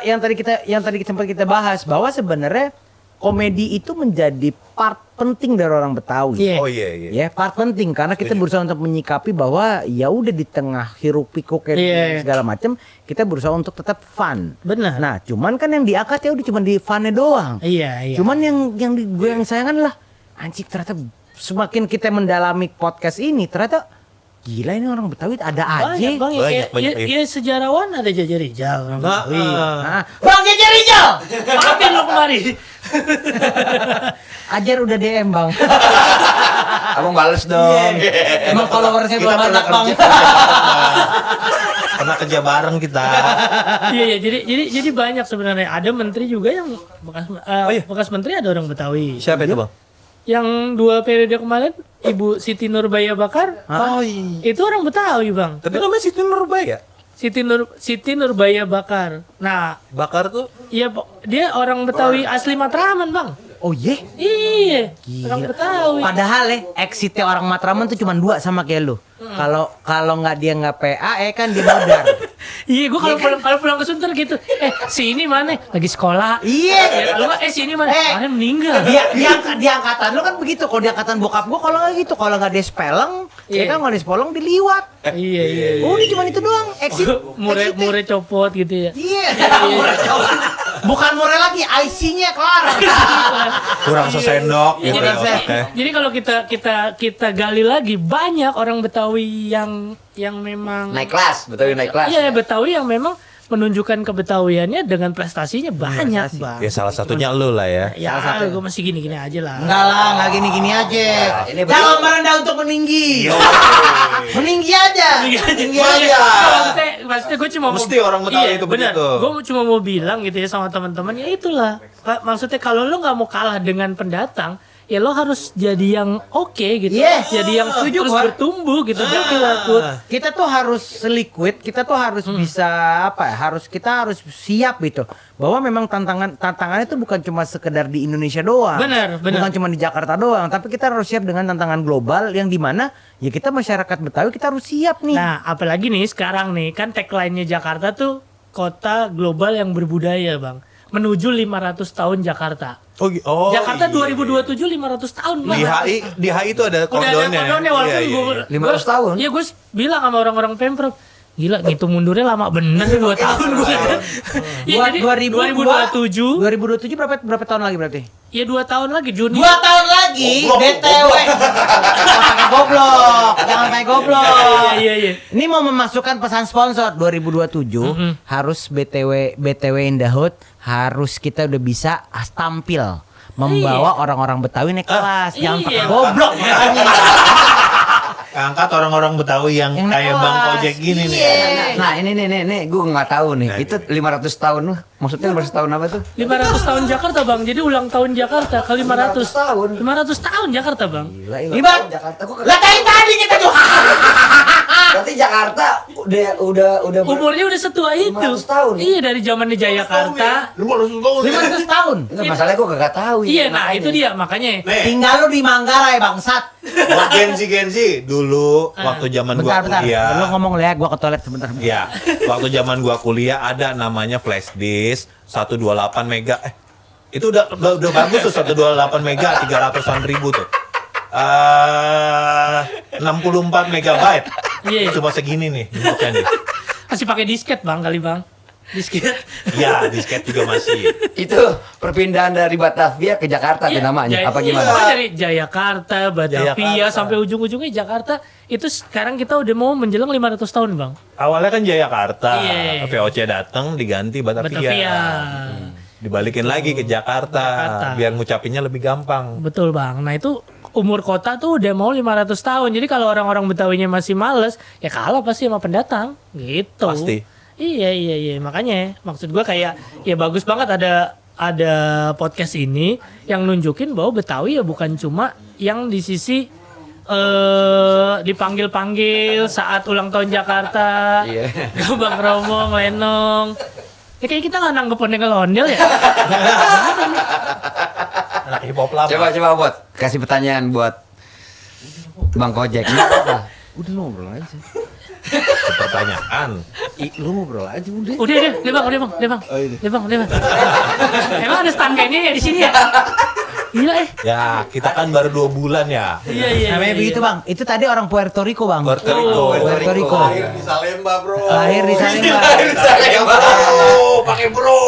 Yang tadi sempat kita bahas bahwa sebenarnya komedi itu menjadi part penting dari orang Betawi. Iya. Oh iya. Ya, part penting karena kita berusaha untuk menyikapi bahwa ya udah di tengah hiruk pikuk Iya. segala macam, kita berusaha untuk tetap fun. Benar. Nah, cuman kan yang diangkat ya udah cuma di funnya doang. Iya. Cuman gue yang sayangkan lah, anjing ternyata semakin kita mendalami podcast ini ternyata gila ini orang Betawi ada aja. Banyak bang, Banyak, ya sejarawan ada Jaja Rijal orang Betawi. Nah, Bang Jaja Rijal, Maafin lo kemari. Ajar udah DM bang. Abang bales dong. Emang followersnya Kita belum pernah banyak bang. Pernah kerja bareng kita. Iya, jadi banyak sebenarnya. Ada menteri juga yang bekas menteri ada orang Betawi. Siapa itu, Bang? Yang 2 periode kemarin Ibu Siti Nurbaya Bakar, Oh iya. itu orang Betawi bang. Tapi namanya Siti Nurbaya. Siti Nurbaya Bakar. Nah, Bakar tuh iya dia orang Betawi asli Matraman bang. Oh iya. Iya, Gila. orang Betawi. Padahal exitnya orang Matraman tuh cuma 2 sama kayak lu. Kalau nggak dia nggak PA kan dia modar. Iya, gue kalau pulang ke Sunter gitu. Si ini mana? Lagi sekolah. Iya. Ya, kalau nggak, si ini mana? Kemarin meninggal. Di angkatan lu kan begitu. Kalau di angkatan bokap gua kalau nggak gitu, kalau nggak dia spelling, ya kan nggak dia spelling diliwat. Iya. Oh, dia cuma itu doang. Exit. Mure copot gitu ya. Iya. Bukan murah lagi, IC-nya kelar. kurang sesendok Iya, gitu. jadi, Oke. jadi kalau kita gali lagi banyak orang Betawi yang memang Naik kelas, betul naik kelas. Iya, Betawi yang memang menunjukkan kebetawiannya dengan prestasinya banyak, Bang. Ya salah satunya lu lah ya. Ya, gue masih gini-gini aja lah. Enggak lah, nggak gini-gini aja. ini Jangan merendah untuk meninggi. Meninggi aja. Meninggi aja. Maksudnya gue cuma Mesti orang Betawi itu benar. begitu. Gue cuma mau bilang gitu ya sama teman-teman, ya itulah. Maksudnya kalau lo nggak mau kalah dengan pendatang, ya lo harus jadi yang oke gitu. Iya. Jadi yang Setuju, terus gua. bertumbuh gitu. Betul lah, Put. Kita tuh harus liquid, kita tuh harus bisa kita harus siap gitu. Bahwa memang tantangannya itu bukan cuma sekedar di Indonesia doang. Benar. Bukan cuma di Jakarta doang, tapi kita harus siap dengan tantangan global yang dimana ya kita masyarakat Betawi kita harus siap nih. Nah, apalagi nih sekarang nih kan tagline-nya Jakarta tuh kota global yang berbudaya, Bang. Menuju 500 tahun Jakarta. Jakarta 2027 500 tahun, Bang. Di HI itu ada Udah ada kondonnya. kondonnya walaupun Iya, gue iya. 500 tahun? Iya, gue bilang sama orang-orang Pemprov, gila ngitung mundurnya lama bener nih 2 tahun gue. Iya, jadi 2027 2027 berapa tahun lagi berarti? ya 2 tahun lagi Juni. 2 tahun lagi BTW. Jangan pakai goblok. Jangan pakai goblok. Iya. Ini mau memasukkan pesan sponsor 2027 harus BTW in the Hood harus kita udah bisa tampil membawa orang-orang Betawi naik kelas. Jangan iya. pakai goblok makanya. Angkat orang-orang Betawi yang Yang kayak kelas. Bang Ojek gini nih. Iya. Nah ini nih, gue nggak tahu nih. Itu 500 tahun, maksudnya 500 tahun apa tuh? 500 tahun Jakarta, Bang. Jadi ulang tahun Jakarta kali 500 tahun. 500 tahun Jakarta, Bang. Gila, Ibarat Jakarta kok lah tadi kita tuh. berarti Jakarta udah Umurnya udah setua itu. 500 tahun. Iya, dari zamannya Jayakarta. 500 tahun. Enggak, masalahnya gue kagak tahu. Iya, nah itu dia makanya. Nih, Tinggal lu di Manggarai bangsat. buat Gensi dulu waktu zaman gua Bentar. kuliah. Lu ngomong ya, gua ke toilet sebentar. Ya, waktu zaman gua kuliah ada namanya flash disk 128 mega. Itu udah bagus tuh 128 mega 300-an ribu tuh. 64 megabyte. Iya. Cuma segini nih bentuknya nih. Masih pakai disket, Bang, kali, Bang. Disket. Ya, disket juga masih. Itu perpindahan dari Batavia ke Jakarta tuh namanya. Apa gimana? Pokoknya dari Jayakarta, Batavia Jayakarta. sampai ujung-ujungnya Jakarta. Itu sekarang kita udah mau menjelang 500 tahun, Bang. Awalnya kan Jayakarta, Iya. VOC datang diganti Batavia. Batavia. Dibalikin lagi ke Jakarta, biar ngucapinnya lebih gampang. Betul, Bang. Nah, itu umur kota tuh udah mau 500 tahun. Jadi kalau orang-orang Betawinya masih males, ya kalah pasti sama pendatang gitu. Pasti. Iya. Makanya maksud gua kayak ya bagus banget ada podcast ini yang nunjukin bahwa Betawi ya bukan cuma yang di sisi dipanggil-panggil saat ulang tahun Jakarta, Gambang Kromong, Lenong. Ya kayak kita nggak nanggep ondel-ondel ya. Anak hip hop lama. Coba buat kasih pertanyaan buat Bang Kojek. Udah ngobrol aja. Pertanyaan. Lu ngobrol aja udah. Udah bang. Emang ada stand kayaknya ya di sini ya? Gila Ya, kita kan baru 2 bulan ya. Iya. Namanya begitu bang. Itu tadi orang Puerto Rico bang. Puerto Rico. Puerto Rico. Lahir di Salemba, bro. Lahir di Salemba. Salemba. Pakai bro.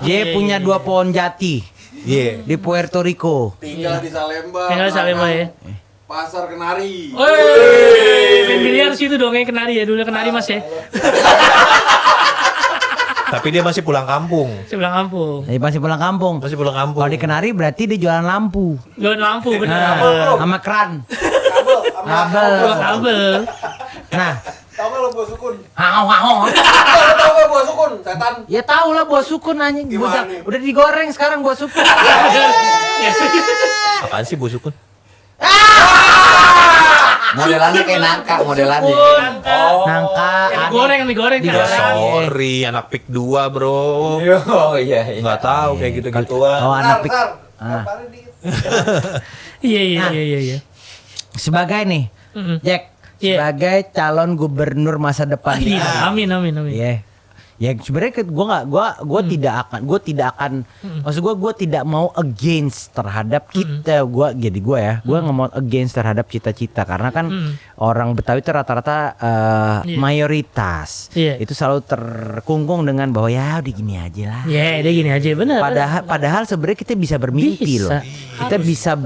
Dia punya 2 pohon jati Iya. di Puerto Rico. Tinggal di Salemba. Tinggal di Salemba ya. Pasar Kenari. Main biliar situ dong yang Kenari ya, dulu Kenari mas ya. Tapi dia masih pulang kampung. Sebelah kampung. Jadi masih pulang kampung. Masih pulang kampung. Kalau di Kenari berarti dia jualan lampu. Jualan lampu bener. Sama keran. Kabel. Nah, Tahu nggak lo buah sukun? hao. Tahu nggak buah sukun? Setan. Ya tahu lah buah sukun anjing. Gimana nih? Udah digoreng sekarang buah sukun. Apaan sih Bu Sukun? Modelannya kayak nangka modelannya. Nangka. Digoreng. Ya sorry, anak pik 2 bro. Oh iya. Nggak tahu kayak gitu-gituan. Oh anak pik. Apaan dikit? Iya. Sebagai nih, Jack. Iya. Sebagai calon gubernur masa depan. Iya, amin. Iya. Ya sebenarnya gue tidak akan maksud gue tidak mau against terhadap kita gue nggak mau against terhadap cita-cita karena kan orang Betawi itu rata-rata mayoritas itu selalu terkungkung dengan bahwa ya udah gini aja lah. Ya, dia gini aja benar. Padahal sebenarnya kita bisa bermimpi Bisa. loh. Kita bisa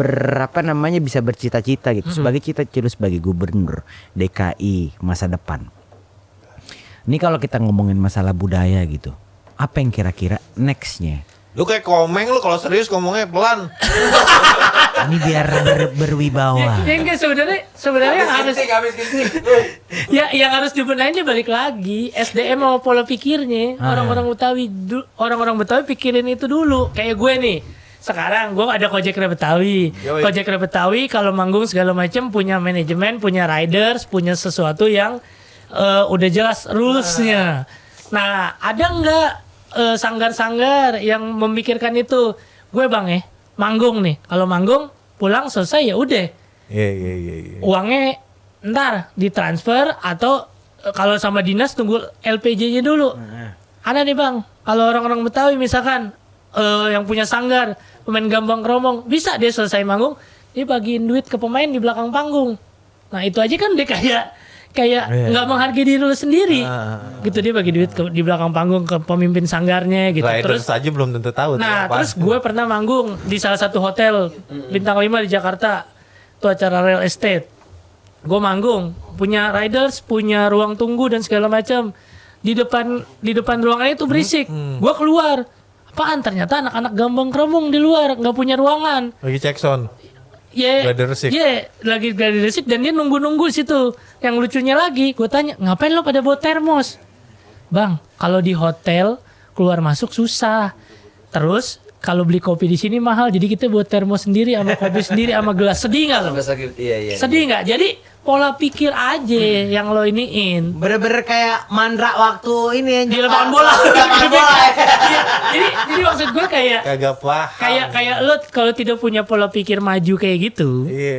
bisa bercita-cita gitu sebagai cita-cita sebagai gubernur DKI masa depan. Ini kalau kita ngomongin masalah budaya gitu, apa yang kira-kira nextnya? Lu kayak komeng lu kalau serius ngomongnya pelan. Ini biar berwibawa. Ya enggak sebenarnya yang harus yang harus dibenahin balik lagi SDM sama pola pikirnya orang-orang Betawi pikirin itu dulu kayak gue nih. Sekarang gue ada Kojek Rap Betawi. Kojek Rap Betawi kalau manggung segala macam punya manajemen, punya riders, punya sesuatu yang udah jelas rulesnya. Nah, ada nggak sanggar-sanggar yang memikirkan itu? Gue manggung nih. Kalau manggung pulang selesai ya udah. Iya. Uangnya ntar ditransfer atau kalau sama dinas tunggu LPJ-nya dulu. Ada nih bang. Kalau orang-orang Betawi misalkan yang punya sanggar pemain Gambang Kromong bisa dia selesai manggung dia bagiin duit ke pemain di belakang panggung. Nah itu aja kan dia kayak nggak menghargai diri lu sendiri gitu dia bagi duit di belakang panggung ke pemimpin sanggarnya gitu. Riders Terus aja belum tentu tahu. nah terus gue pernah manggung di salah satu hotel bintang 5 di Jakarta itu acara real estate. Gue manggung punya riders punya ruang tunggu dan segala macam di depan ruangannya itu berisik. Gue keluar apaan ternyata anak-anak Gambang Kromong di luar nggak punya ruangan Lagi cek sound. lagi gladi resik dan dia nunggu situ. Yang lucunya lagi, gue tanya, ngapain lo pada bawa termos? Bang, kalau di hotel keluar masuk susah. Terus kalau beli kopi di sini mahal, jadi kita buat termos sendiri sama kopi sendiri sama gelas. Sedih nggak lo? Iya. Sedih nggak? Jadi pola pikir aja yang lo iniin. Bener-bener kayak Mandra waktu ini Di lapangan bola. Jadi maksud gue kayak Kagak paham. kayak lo kalau tidak punya pola pikir maju kayak gitu. Iya.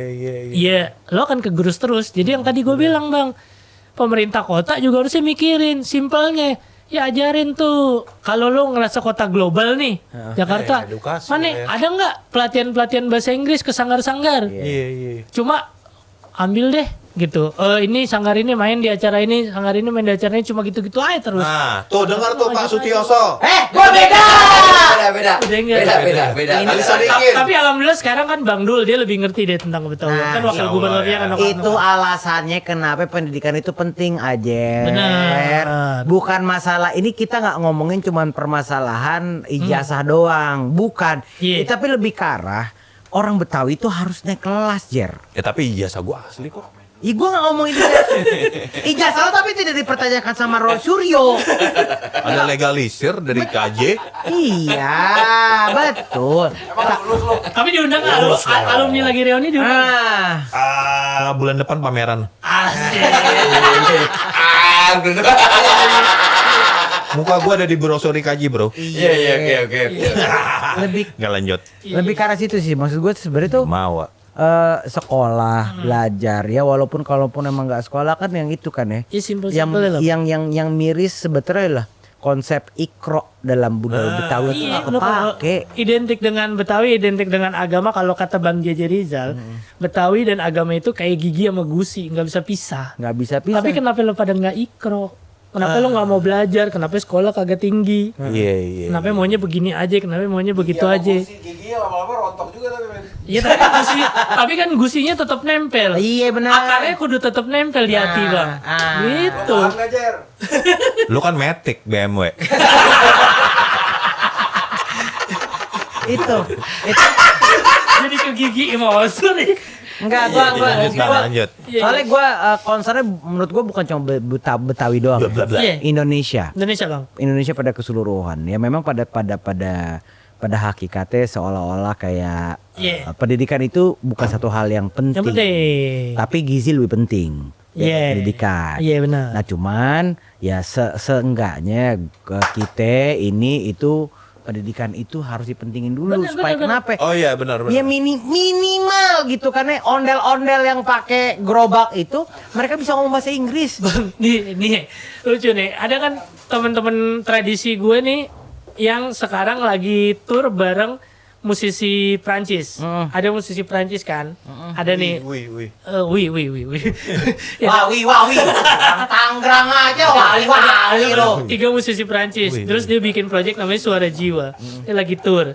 Iya, lo akan kegerus terus. Jadi yang tadi gue bilang bang, pemerintah kota juga harusnya mikirin, simpelnya, ya ajarin tuh. Kalau lo ngerasa kota global nih, Jakarta, edukasi mana ya. ada nggak pelatihan bahasa Inggris ke sanggar-sanggar? Iya. Cuma ambil deh gitu. Ini sanggar ini main di acara ini, sanggar ini main di acara ini, cuma gitu-gitu aja terus. Nah, tuh dengar tuh Pak Sutioso. Gua beda. Udah enggak. Beda. Tapi alhamdulillah sekarang kan Bang Dul dia lebih ngerti deh tentang Betawi. Kan wakil gubernurnya kan. Itu alasannya kenapa pendidikan itu penting aja. Benar. Bukan masalah ini kita nggak ngomongin cuman permasalahan ijazah doang, bukan. Iya. Tapi lebih ke arah orang Betawi itu harus naik kelas, Jer. Ya tapi ijazah gue asli kok. Ih, gue gak ngomong ijazah lo tapi tidak dipertanyakan sama Roy Suryo. Ada legalisir dari KJ. Iya, betul. Tapi diundang alumni lagi reuni diundang. Bulan depan pameran. Asik. Muka gue ada di brosuri KJ bro. Iya, oke. Nggak lanjut. Lebih ke arah situ sih. Maksud gue sebenarnya tuh Mawa. sekolah, belajar ya, walaupun kalaupun emang nggak sekolah kan yang itu kan ya. Iya, simple yang miris sebetulnya lah konsep ikro dalam budaya Betawi itu Iya, nggak lu kalau kepake. identik dengan Betawi, identik dengan agama. Kalau kata Bang JJ Rizal, Betawi dan agama itu kayak gigi sama gusi, nggak bisa pisah. Nggak bisa pisah. Tapi kenapa lo pada nggak ikro? Kenapa lo nggak mau belajar? Kenapa sekolah kagak tinggi? Iya. Kenapa maunya begini aja? Kenapa maunya begitu aja? Giginya lama-lama rontok juga tapi men. Iya tapi kan gusinya tetap nempel. Iya benar. Akarnya kudu tetap nempel di hati Bang. Gitu. Paham nggak, Jer? Lu kan Matic BMW. itu. Jadi ke gigi emosi nih. Enggak, gua Lanjut. soalnya gua concernnya menurut gua bukan cuma Betawi doang. Iya. Indonesia Bang. Indonesia pada keseluruhan ya, memang pada hakikatnya seolah-olah kayak pendidikan itu bukan satu hal yang penting, tapi gizi lebih penting dari pendidikan. Iya benar. Nah cuman ya seenggaknya kita ini itu pendidikan itu harus dipentingin dulu supaya kenapa? Oh iya benar. Ya minimal gitu, karena ondel-ondel yang pakai gerobak itu mereka bisa ngomong bahasa Inggris. Nih lucu nih. Ada kan teman-teman tradisi gue nih yang sekarang lagi tur bareng musisi Prancis. Ada musisi Prancis kan? Ada nih. Wih. Ya, Wawi. Tanggerang aja wawi lo. 3 musisi Prancis. Terus dia bikin project namanya Suara Jiwa. Dia lagi tour.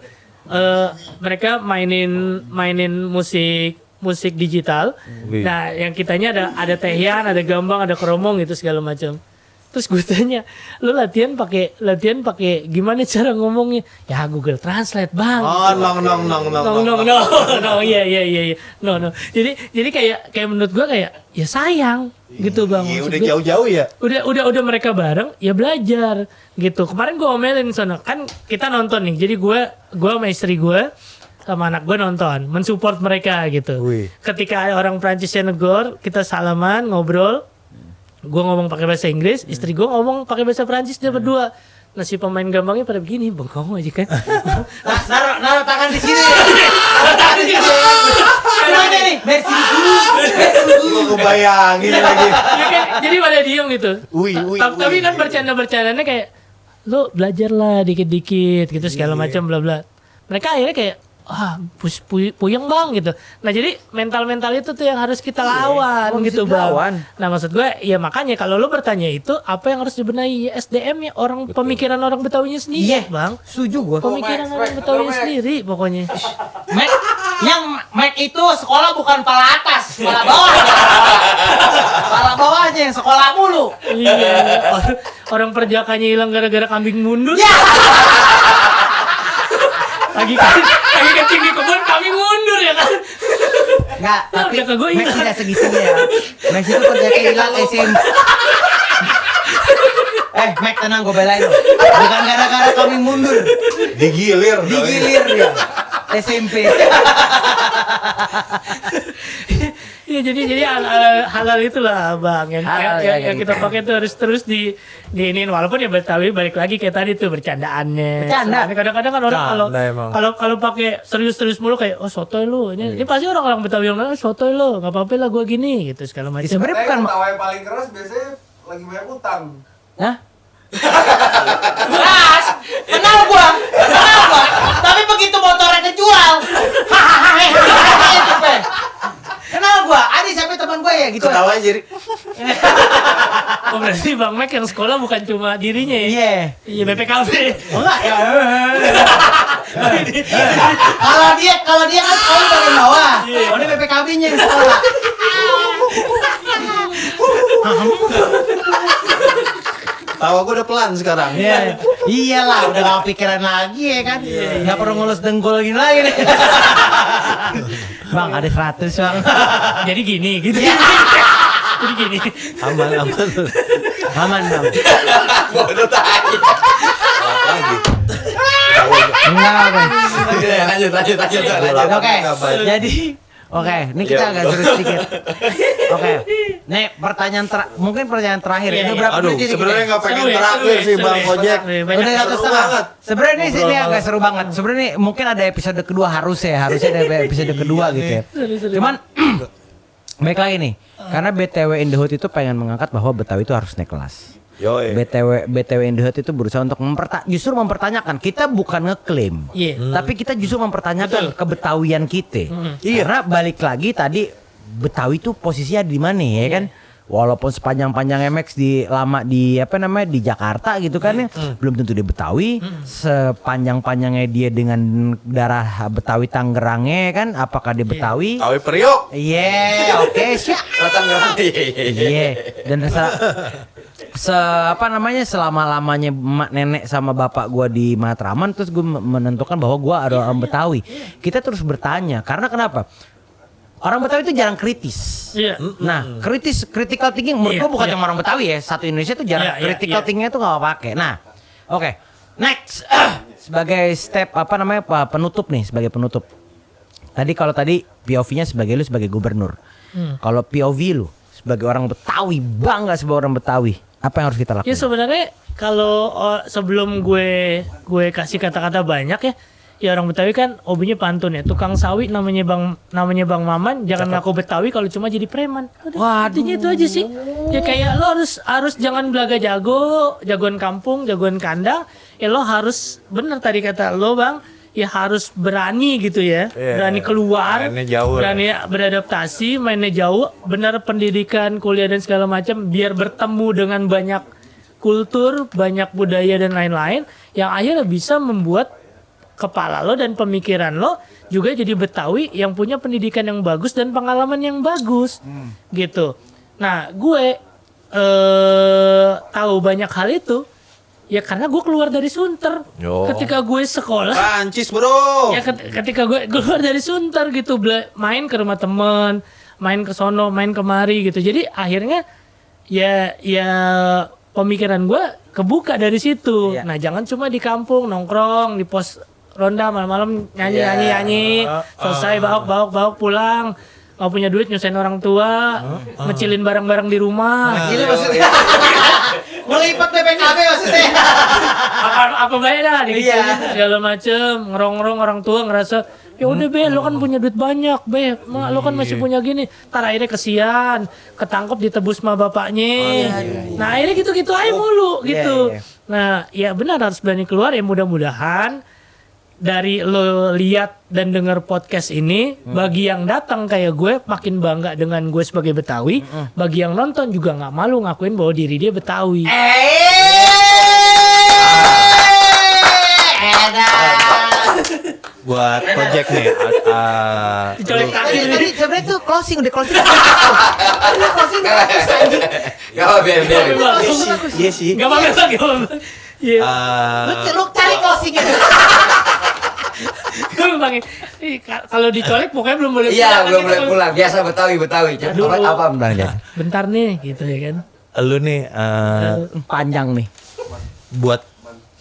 Mereka mainin musik digital. Nah, yang kitanya ada Tehian, ada Gambang, ada Keromong gitu segala macam. Terus gue tanya, lu latihan pakai gimana cara ngomongnya? Ya Google Translate Bang. Oh, no. Iya. No. Jadi kayak menurut gue kayak ya sayang gitu Bang. Iya, Maksud udah gue, jauh-jauh ya. Udah mereka bareng ya belajar gitu. Kemarin gue omelin sana kan kita nonton nih. Jadi gue sama istri gue sama anak gue nonton, mensupport mereka gitu. Ketika orang Prancisnya negor, kita salaman, ngobrol. Gue ngomong pakai bahasa Inggris, istri gue ngomong pakai bahasa Prancis, dia berdua. Nah si pemain Gambangnya pada begini, bengong aja kan. Naruh tangan di sini. Naruh tangan di sini. Gimana nih? Merci dulu. Gue bayangin lagi. Ya kan, jadi pada diem gitu. Tapi kan bercandanya kayak, lu belajar lah dikit-dikit gitu segala macam bla bla. Mereka akhirnya kayak puyeng Bang gitu. Nah jadi mental itu tuh yang harus kita lawan gitu Bang. Nah maksud gue ya makanya kalau lo bertanya itu apa yang harus dibenahi SDM-nya orang. Betul. Pemikiran orang Betawinya sendiri Bang. Setuju gue. Pemikiran orang Betawinya sendiri pokoknya. Mac itu sekolah bukan pala atas, pala bawah. Pala bawahnya yang sekolah mulu. Iya. Orang perjakanya hilang gara-gara kambing mundur. Lagi kencing di kebun kambing mundur ya kan. Enggak, tapi Max tidak segitunya ya. Max itu perjaka hilang SMP. Max tenang, gue belain lo. Bukan gara-gara kambing mundur. Digilir dia. SMP. Iya jadi halal itulah Bang yang kita pakai tuh harus terus diinin walaupun ya Betawi balik lagi kayak tadi tuh bercandaannya. Kadang-kadang kan orang kalau pakai serius mulu kayak sotoy lu. Ini pasti orang Betawi yang sotoy lu, enggak apa-apa lah gua gini gitu segala macam. Sebenarnya bukan tawa yang paling keras biasanya lagi banyak utang. Hah? Keras, kenal gua. Tapi begitu motornya kejual, kenal gua, ada siapa teman gua ya gitu. Ketawa jadi. Oh berarti Bang Mac yang sekolah bukan cuma dirinya ya? Iya BPKB. Oh enggak ya. Kalau dia kan sekolah bagian bawah. Oh ini BPKB-nya yang sekolah. Tawa gue udah pelan sekarang. Iyalah, udah gak kepikiran lagi ya kan. Gak perlu ngulus dengkul gini lagi nih. Bang ada 100 bang. Jadi gini gitu. Jadi gini. Aman. Aman bang. Bodoh tai. Lagi. Enggak bang. Lanjut. Oke. Jadi oke, ini kita agak serius sedikit. Oke. Nih mungkin pertanyaan terakhir. Ini berapa Aduh, menit ini sebenarnya kita? nggak pengen Seru ya, terakhir seru sih ya, Bang seru ya. Ojek. Banyak Udah 1 seru setengah. banget. Sebenarnya ini Ngobrol sini banget. agak seru banget. Sebenarnya mungkin ada episode kedua harusnya ada episode kedua Iya gitu ya. Cuman baik lagi nih. Karena BTW in the Hood itu pengen mengangkat bahwa Betawi itu harus naik kelas. Yoi. BTW in the Hood itu berusaha untuk justru mempertanyakan. Kita bukan ngeklaim, Iya. tapi kita justru mempertanyakan kebetawian kita. Karena balik lagi tadi Betawi itu posisinya di mana ya kan? Walaupun sepanjang-panjang MX lama di Jakarta gitu kan ya, belum tentu dia Betawi. Sepanjang-panjangnya dia dengan darah Betawi Tangerangnya kan, apakah dia Betawi? Betawi Priok. Iya, oke, siap. Tangerang. Iya, dan selama-lamanya emak nenek sama bapak gua di Matraman, terus gue menentukan bahwa gua adalah orang Betawi. Kita terus bertanya, karena kenapa? Orang Betawi itu jarang kritis. Iya. Nah, critical thinking menurut Iya, gua bukan iya. cuma orang Betawi ya, satu Indonesia itu jarang Iya, critical iya. thinkingnya tuh nggak pakai. Nah, oke. Next, sebagai step penutup nih, sebagai penutup. Kalau tadi POV-nya sebagai lu sebagai gubernur. Kalau POV lu sebagai orang Betawi, bangga sebagai orang Betawi, apa yang harus kita lakukan? Ya sebenarnya kalau sebelum gue kasih kata-kata banyak ya orang Betawi kan hobinya pantun ya. Tukang sawi namanya Bang Maman, jangan ngaku Betawi kalau cuma jadi preman. Udah, intinya itu aja sih. Ya kayak lo harus jangan belaga jagoan kampung, jagoan kandang. Ya lo harus bener tadi kata lo Bang, ya harus berani gitu ya. Iya. Berani keluar, Mainnya jauh, berani beradaptasi, mainnya jauh, bener pendidikan, kuliah dan segala macam biar bertemu dengan banyak kultur, banyak budaya dan lain-lain yang akhirnya bisa membuat kepala lo dan pemikiran lo juga jadi Betawi yang punya pendidikan yang bagus dan pengalaman yang bagus gitu. Nah gue tahu banyak hal itu ya karena gue keluar dari Sunter. Yo. Ketika gue sekolah Prancis bro. ya ketika gue keluar dari Sunter gitu main ke rumah temen, main ke sono, main kemari gitu. Jadi akhirnya ya pemikiran gue kebuka dari situ. Iya. Nah jangan cuma di kampung nongkrong di pos ronda malam-malam nyanyi selesai bauk pulang nggak punya duit nyusahin orang tua ngecilin barang-barang di rumah. Ini maksudnya melipat BPKB maksudnya. apa baik dah dikecilin segala macem ngerong-ngerong orang tua ngerasa ya udah be lo kan punya duit banyak be lo kan masih punya gini tar akhirnya kesian ketangkep ditebus sama bapaknya. Nah akhirnya gitu-gitu aja mulu gitu. Nah ya benar harus berani keluar ya mudah-mudahan dari lo lihat dan dengar podcast ini bagi yang datang kayak gue makin bangga dengan gue sebagai Betawi, bagi yang nonton juga nggak malu ngakuin bahwa diri dia Betawi. Buat project nih. Dicolek kaki Tadi sebenarnya tuh closing. Ini closing bagus anjing. Gak apa biar. Iya sih. Gak apa-apa. Iya. Lu cari closingnya. Kalau dicolek pokoknya belum boleh Iya, pulang, belum kan boleh gitu. pulang. Biasa Betawi. Aduh. Apa benarnya? Bentar nih gitu ya kan. Lu nih Panjang nih. buat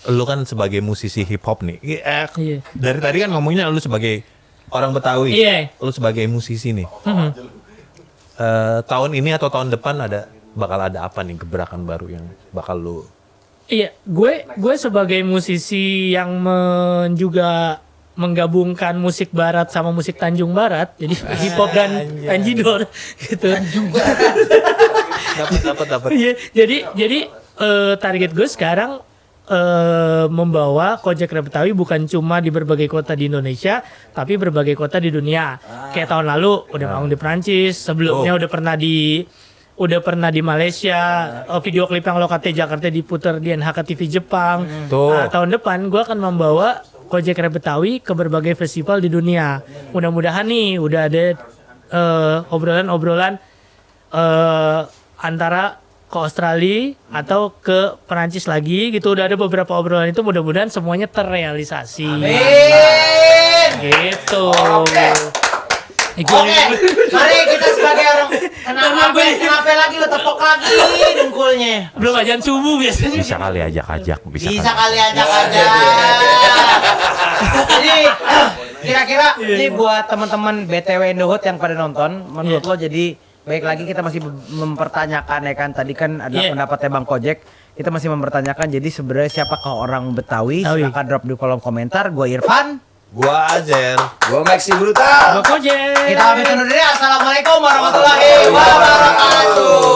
lu kan sebagai musisi hip hop nih. Iya. Dari tadi kan ngomongnya lu sebagai orang Betawi. Iya. Lu sebagai musisi nih. Tahun ini atau tahun depan bakal ada apa nih gebrakan baru yang bakal lu? Iya, gue sebagai musisi yang juga menggabungkan musik barat sama musik Tanjung Barat, jadi hip hop dan Tanjidor gitu. Dapat. Iya, jadi target gue sekarang membawa Kojek Rap Betawi bukan cuma di berbagai kota di Indonesia, tapi berbagai kota di dunia. Kayak tahun lalu udah manggung di Prancis, sebelumnya udah pernah di Malaysia, video klip yang lokate Jakarta diputar di NHK TV Jepang. Nah, tahun depan gue akan membawa Kojek Rap Betawi ke berbagai festival di dunia. Mudah-mudahan nih udah ada obrolan-obrolan antara ke Australia atau ke Perancis lagi gitu. Udah ada beberapa obrolan itu, mudah-mudahan semuanya terrealisasi. Amin. Gitu. Oke, mari kita sebagai orang kenapa lagi lo tepok lagi dengkulnya. Belum ajan subuh biasanya. Bisa kali ajak-ajak. Bisa kali ajak aja. Jadi kira-kira ini buat teman-teman BTW Indohood yang pada nonton, menurut lo jadi baik lagi kita masih mempertanyakan ya kan tadi kan ada pendapatnya Bang Kojek. Kita masih mempertanyakan jadi sebenarnya siapakah orang Betawi? Silahkan drop di kolom komentar. Gue Irfan, Gua Azel. Gua Maxi Brutal. Gua Kojek. kita pamit undur diri. Assalamualaikum warahmatullahi wabarakatuh.